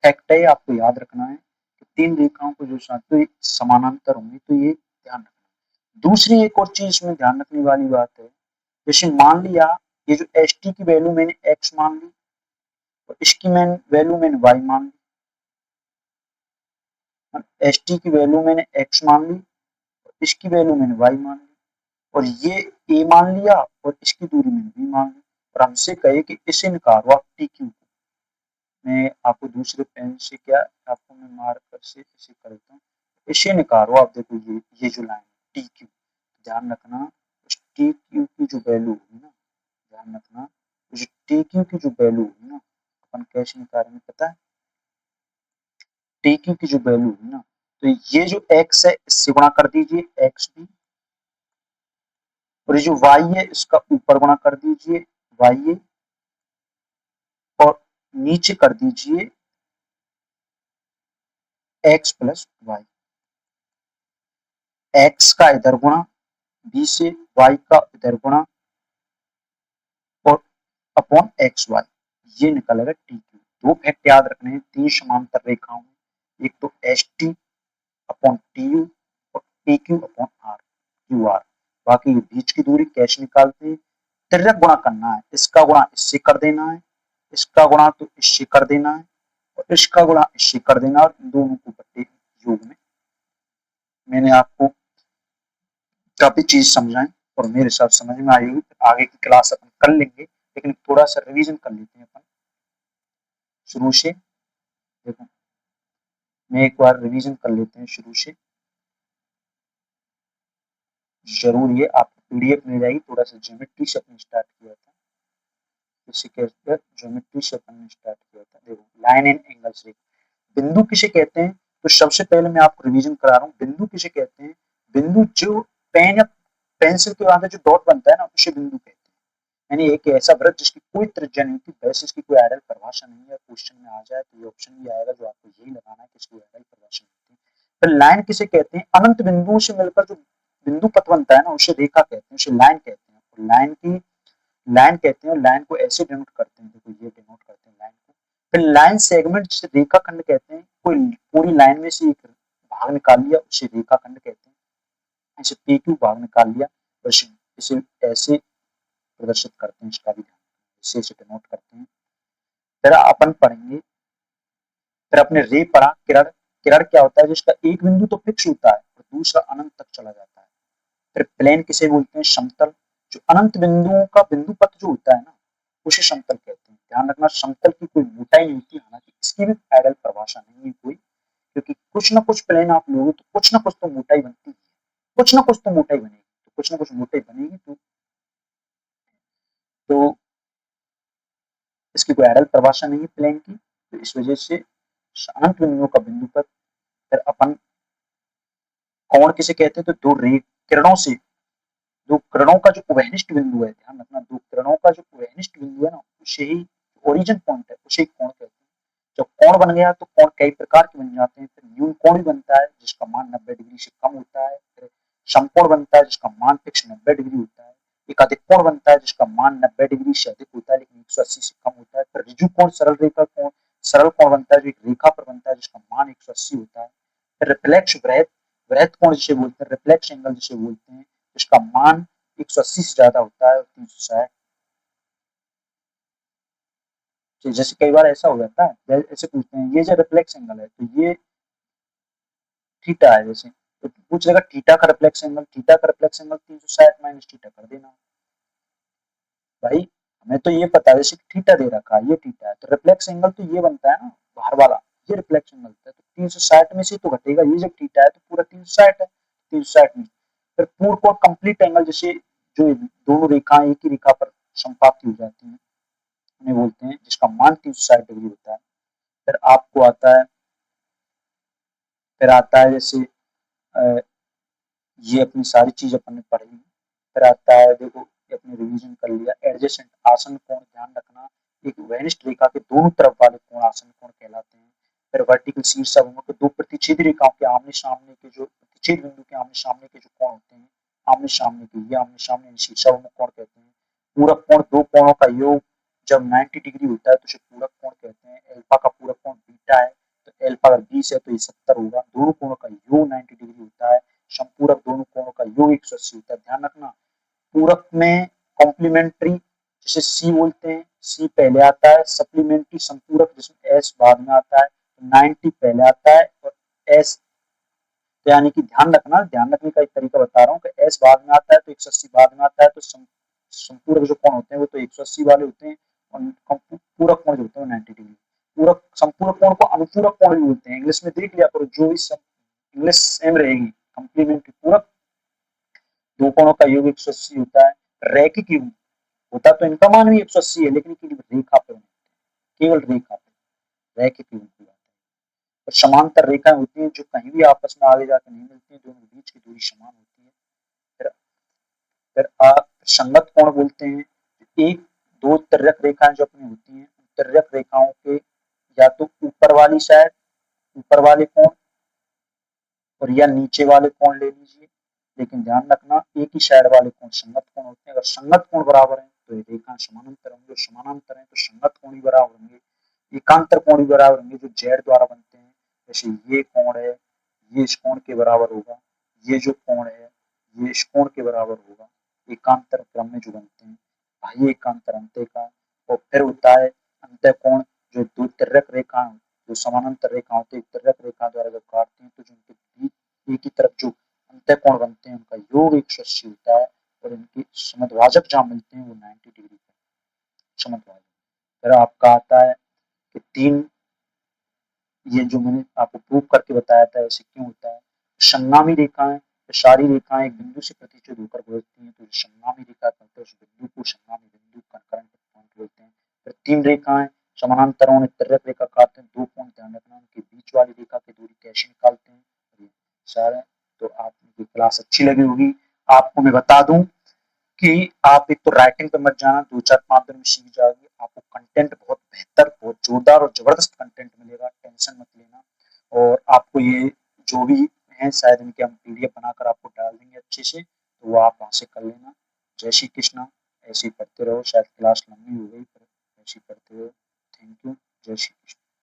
Speaker 1: फैक्ट है आपको याद रखना है कि तीन रेखाओं को जो साथ तो समानांतर होंगे, तो ये ध्यान रखना। दूसरी एक और चीज इसमें ध्यान रखने वाली बात है, जैसे मान लिया ये जो एस टी की वैल्यू मैंने एक्स मान ली और इसकी वैल्यू मैंने वाई मान ली, एस टी की वैल्यू मैंने एक्स मान ली और इसकी वैल्यू मैंने वाई मान ली, और ये ए मान लिया और इसकी दूरी मैंने बी मान ली, और हमसे कहे कि इसे निकालो आप टी क्यू को। मैं आपको दूसरे पेन से क्या, आपको मैं मार्कर से इसे कर देता हूँ, इसे निकालो आप, देखो ये जो लाइन टी क्यू, ध्यान रखना उस टी क्यू की जो वैल्यू होगी ना, ध्यान रखना उस टी क्यू की जो वैल्यू होगी ना, अपन कैसे निकालेंगे पता है, टी क्यू की जो वैल्यू होगी ना, तो ये जो एक्स है इससे गुणा कर दीजिए एक्स भी, और ये जो वाई है इसका ऊपर गुणा कर दीजिए वाई, और नीचे कर दीजिए एक्स प्लस वाई, एक्स का इधर गुणा बी से, वाई का इधर गुणा और अपॉन एक्स वाई, ये निकलेगा टी क्यू। दो फैक्ट याद रखने हैं तीन समांतर रेखाओं में, एक तो S T upon T U और P Q upon R Q R. बाकी ये बीच की दूरी कैसे निकालते हैं, तिर्यक गुणा करना है, इसका गुणा इससे कर देना है, इसका गुणा तो इससे कर देना है, और इसका गुणा इससे कर देना, और दोनों को बट्टे योग में। मैंने आपको काफी चीज समझाएं और मेरे साथ समझ में आई हुई, आगे की क्लास अपन कर लेंगे, लेकिन थोड़ा सा रिवीजन कर लेते हैं अपन शुरू से। देखो मैं एक बार रिवीजन कर लेते हैं शुरू से, जरूर ये आपको पीडीएफ मिल जाएगी। थोड़ा सा ज्योमेट्री से अपन स्टार्ट किया था, इसी के ज्योमेट्री से अपन ने स्टार्ट किया था। देखो लाइन एंड एंगल्स, बिंदु किसे कहते हैं, तो सबसे पहले मैं आपको रिवीजन करा रहा हूँ, बिंदु किसे कहते हैं, बिंदु जो पेन या पेंसिल के आगे जो डॉट बनता है ना, उसे बिंदु कहते हैं। यानी एक ऐसा वृत्त जिसकी कोई त्रिज्या नहीं थी, वैसे इसकी कोई आइडल परिभाषा नहीं है। क्वेश्चन में आ जाए तो ये ऑप्शन भी आएगा जो आपको यही लगाना है कि इसकी आइडल परिभाषा नहीं थी। फिर लाइन किसे कहते हैं, अनंत बिंदुओं से मिलकर जो बिंदु पथ बनता है ना, उसे रेखा कहते हैं, उसे लाइन कहते हैं। और लाइन कहते हैं, और लाइन को ऐसे डिनोट करते हैं, देखो ये डिनोट करते हैं लाइन को। फिर लाइन सेगमेंट जिसे रेखा खंड कहते हैं, कोई पूरी लाइन में से एक भाग निकाल लिया उसे रेखा खंड कहते हैं, ऐसे पी क्यू भाग निकाल लिया और इसे ऐसे प्रदर्शित करते हैं, इसका भी ध्यान इसे डिनोट करते हैं। फिर अपन पढ़ेंगे, फिर अपने रे पढ़ा किरण। किरण क्या होता है, जिसका एक बिंदु तो फिक्स होता है और दूसरा अनंत तक चला जाता है। फिर प्लेन किसे बोलते हैं, समतल, जो अनंत बिंदुओं का बिंदु पथ जो होता है ना, उसे समतल कहते हैं। ध्यान रखना समतल की कोई मोटाई नहीं होती, हालांकि इसकी भी आइडल परिभाषा नहीं है कोई, कुछ ना कुछ प्लेन आप लोगे तो कुछ ना कुछ तो मोटाई बनती है, कुछ ना कुछ तो मोटाई बनेगी, तो कुछ ना कुछ मोटाई बनेगी तो इसकी कोई आइडियल परिभाषा नहीं है प्लेन की। तो इस वजह से अनंत बिंदुओं का बिंदु पर फिर अपन कोण किसे कहते हैं, तो दो रे किरणों से, दो किरणों का जो उभयनिष्ठ बिंदु है, ध्यान रखना, दो किरणों का जो उभयनिष्ठ बिंदु है ना, उसे ही ओरिजिन पॉइंट है, उसे ही कोण कहते हैं। जब कोण बन गया तो कोण कई प्रकार के बन जाते हैं, फिर न्यून कोण भी बनता है जिसका मान 90 डिग्री से कम होता है, फिर समकोण बनता है जिसका मान फिक्स 90 डिग्री होता है, एक अधिक कोण बनता है जिसका मान 90 डिग्री से अधिक होता है लेकिन 180 से कम होता है, फिर ऋजु कोण, सरल रेखा कोण, सरल कोण बनता है जो एक रेखा पर बनता है जिसका मान 180 होता है, फिर रिफ्लेक्स वृहत, वृहत कोण जिसे बोलते हैं, रिफ्लेक्स एंगल जिसे बोलते हैं, जिसका मान 180 से ज्यादा होता है और 360। जैसे कई बार ऐसा हो जाता है, ऐसे पूछते हैं ये जो रिफ्लेक्स एंगल है तो ये थीटा है, जैसे तो पूछेगा थीटा का रिफ्लेक्स एंगल, थीटा का रिफ्लेक्स एंगल 360 माइनस थीटा कर देना भाई। हमें तो ये पता है जैसे थीटा दे रखा है, ये थीटा है, तो रिफ्लेक्स एंगल तो ये बनता है ना बाहर वाला, ये रिफ्लेक्स एंगल है, तो 360 में से तो घटेगा, ये जब थीटा है तो पूरा 360 है, 360 में फिर पूर्ण कोण कंप्लीट एंगल, जैसे जो दोनों रेखाएं एक ही रेखा पर समपाती हो जाती हैं उन्हें बोलते हैं, जिसका मान 360 डिग्री होता है। फिर आपको आता है, फिर आता है जैसे अ, ये अपनी सारी चीज अपन ने पढ़ी, फिर आता है देखो ये अपने रिवीजन कर लिया, एडजेसेंट आसन कोण, ध्यान रखना एक वैनिष्ठ रेखा के दोनों तरफ वाले कोण आसन कोण कहलाते हैं। फिर वर्टिकल शीर्षाभिमुख के दो प्रतिच्छेदी रेखाओं के आमने सामने के जो प्रतिच्छेद बिंदु के आमने सामने के जो कोण होते हैं, आमने सामने के, ये आमने सामने शीर्षाभिमुख कोण कहते हैं। पूरक कोण, दो कोणों का योग जब 90 डिग्री होता है तो उसे पूरक कोण कहते हैं। एल्फा का पूरक कोण बीटा है, तो एल्फा अगर 20 है तो ये 70 होगा, दोनों कोणों का योग 90 डिग्री होता है। संपूरक दोनों कोणों का योग 180 होता है, ध्यान रखना। पूरक में कॉम्प्लीमेंट्री जिसे सी बोलते हैं, सी पहले आता है, सप्लीमेंट्री संपूरक जिसमें एस बाद में आता है, तो 90 पहले आता है और एस, यानी कि ध्यान रखना, ध्यान रखने का एक तरीका बता रहा हूँ कि एस बाद में आता है तो 180 बाद में आता है, तो संपूरक जो कोण होते हैं वो तो 180 वाले होते हैं और पूरक कोण जो होते हैं 90 डिग्री। पूरक संपूरक कोण को अनुपूरक कोण भी बोलते हैं, इंग्लिश में देख लिया करो, जो भी इंग्लिश सेम रहेगी। कंप्लीमेंट्री पूरक, दो कोणों का योग 180 होता है। रैखिक योग होता तो इनका मान भी 180 है लेकिन केवल रेखा पे, केवल रेखा पे रैखिक योग की बात है। और समांतर रेखाएं होती हैं जो कहीं भी आपस में आगे जाकर नहीं मिलती हैं, दोनों के बीच की दूरी समान होती है। फिर फिर आप संगत कोण बोलते हैं, एक दो तिर्यक रेखाएं जो अपनी होती हैं, तिर्यक रेखाओं के या तो ऊपर वाली साइड, ऊपर वाले कोण और या नीचे वाले कोण ले लीजिए, लेकिन ध्यान रखना एक ही साइड वाले कोण संगत कोण होते हैं। अगर संगत कोण बराबर है तो ये रेखा समानांतर होंगे, समानांतर है तो संगत कोण ही बराबर होंगे, एकांतर कोण भी बराबर होंगे जो जेड द्वारा बनते हैं। जैसे ये कोण है, ये इस कोण के बराबर होगा, ये जो कोण है ये इस कोण के बराबर होगा, एकांतर क्रम में जो बनते हैं, बाह्य एकांतर अंत्य का। और फिर होता है अंत्य कोण, जो दो तिर्यक रेखा, जो समानांतर रेखा होती है, तिर्यक रेखा द्वारा जब काटते हैं तो जो उनके बीच एक ही तरफ जो अंत्य कोण बनते हैं उनका योग 180 होता है और इनके समद्भाजक जहाँ मिलते हैं वो 90 डिग्री का समद्भाजक। फिर आपका आता है कि तीन, ये जो मैंने आपको प्रूव करके बताया था ऐसे क्यों होता है। संगामी रेखाएं, सारी रेखाएं एक बिंदु से प्रतिच्छेद होकर गुजरती हैं तो संगामी रेखा कहते हैं, उस बिंदु को संगामी बिंदु कंकरेंट पॉइंट बोलते हैं। फिर तीन रेखाएं समानांतर होने तिर्यक रेखा काटते हैं, दो पॉइंट ध्यान रखना उनके बीच वाली रेखा की दूरी कैसे निकालते हैं, ये सारा। तो आपकी क्लास अच्छी लगी होगी। आपको मैं बता दूं कि आप एक तो राइटिंग पे मत जाना, 2 4 5 दिन में सीख जाओगे, आपको कंटेंट बहुत बेहतर, बहुत जोरदार और जबरदस्त कंटेंट मिलेगा, टेंशन मत लेना। और आपको ये जो भी है शायद इनके हम पीडीएफ बनाकर आपको डाल देंगे अच्छे से, तो वो आप वहां से कर लेना। जय श्री कृष्णा, ऐसे ही पढ़ते रहो, शायद क्लास लंबी हो गई पर ऐसे ही पढ़ते रहो। थैंक यू, जय श्री कृष्ण।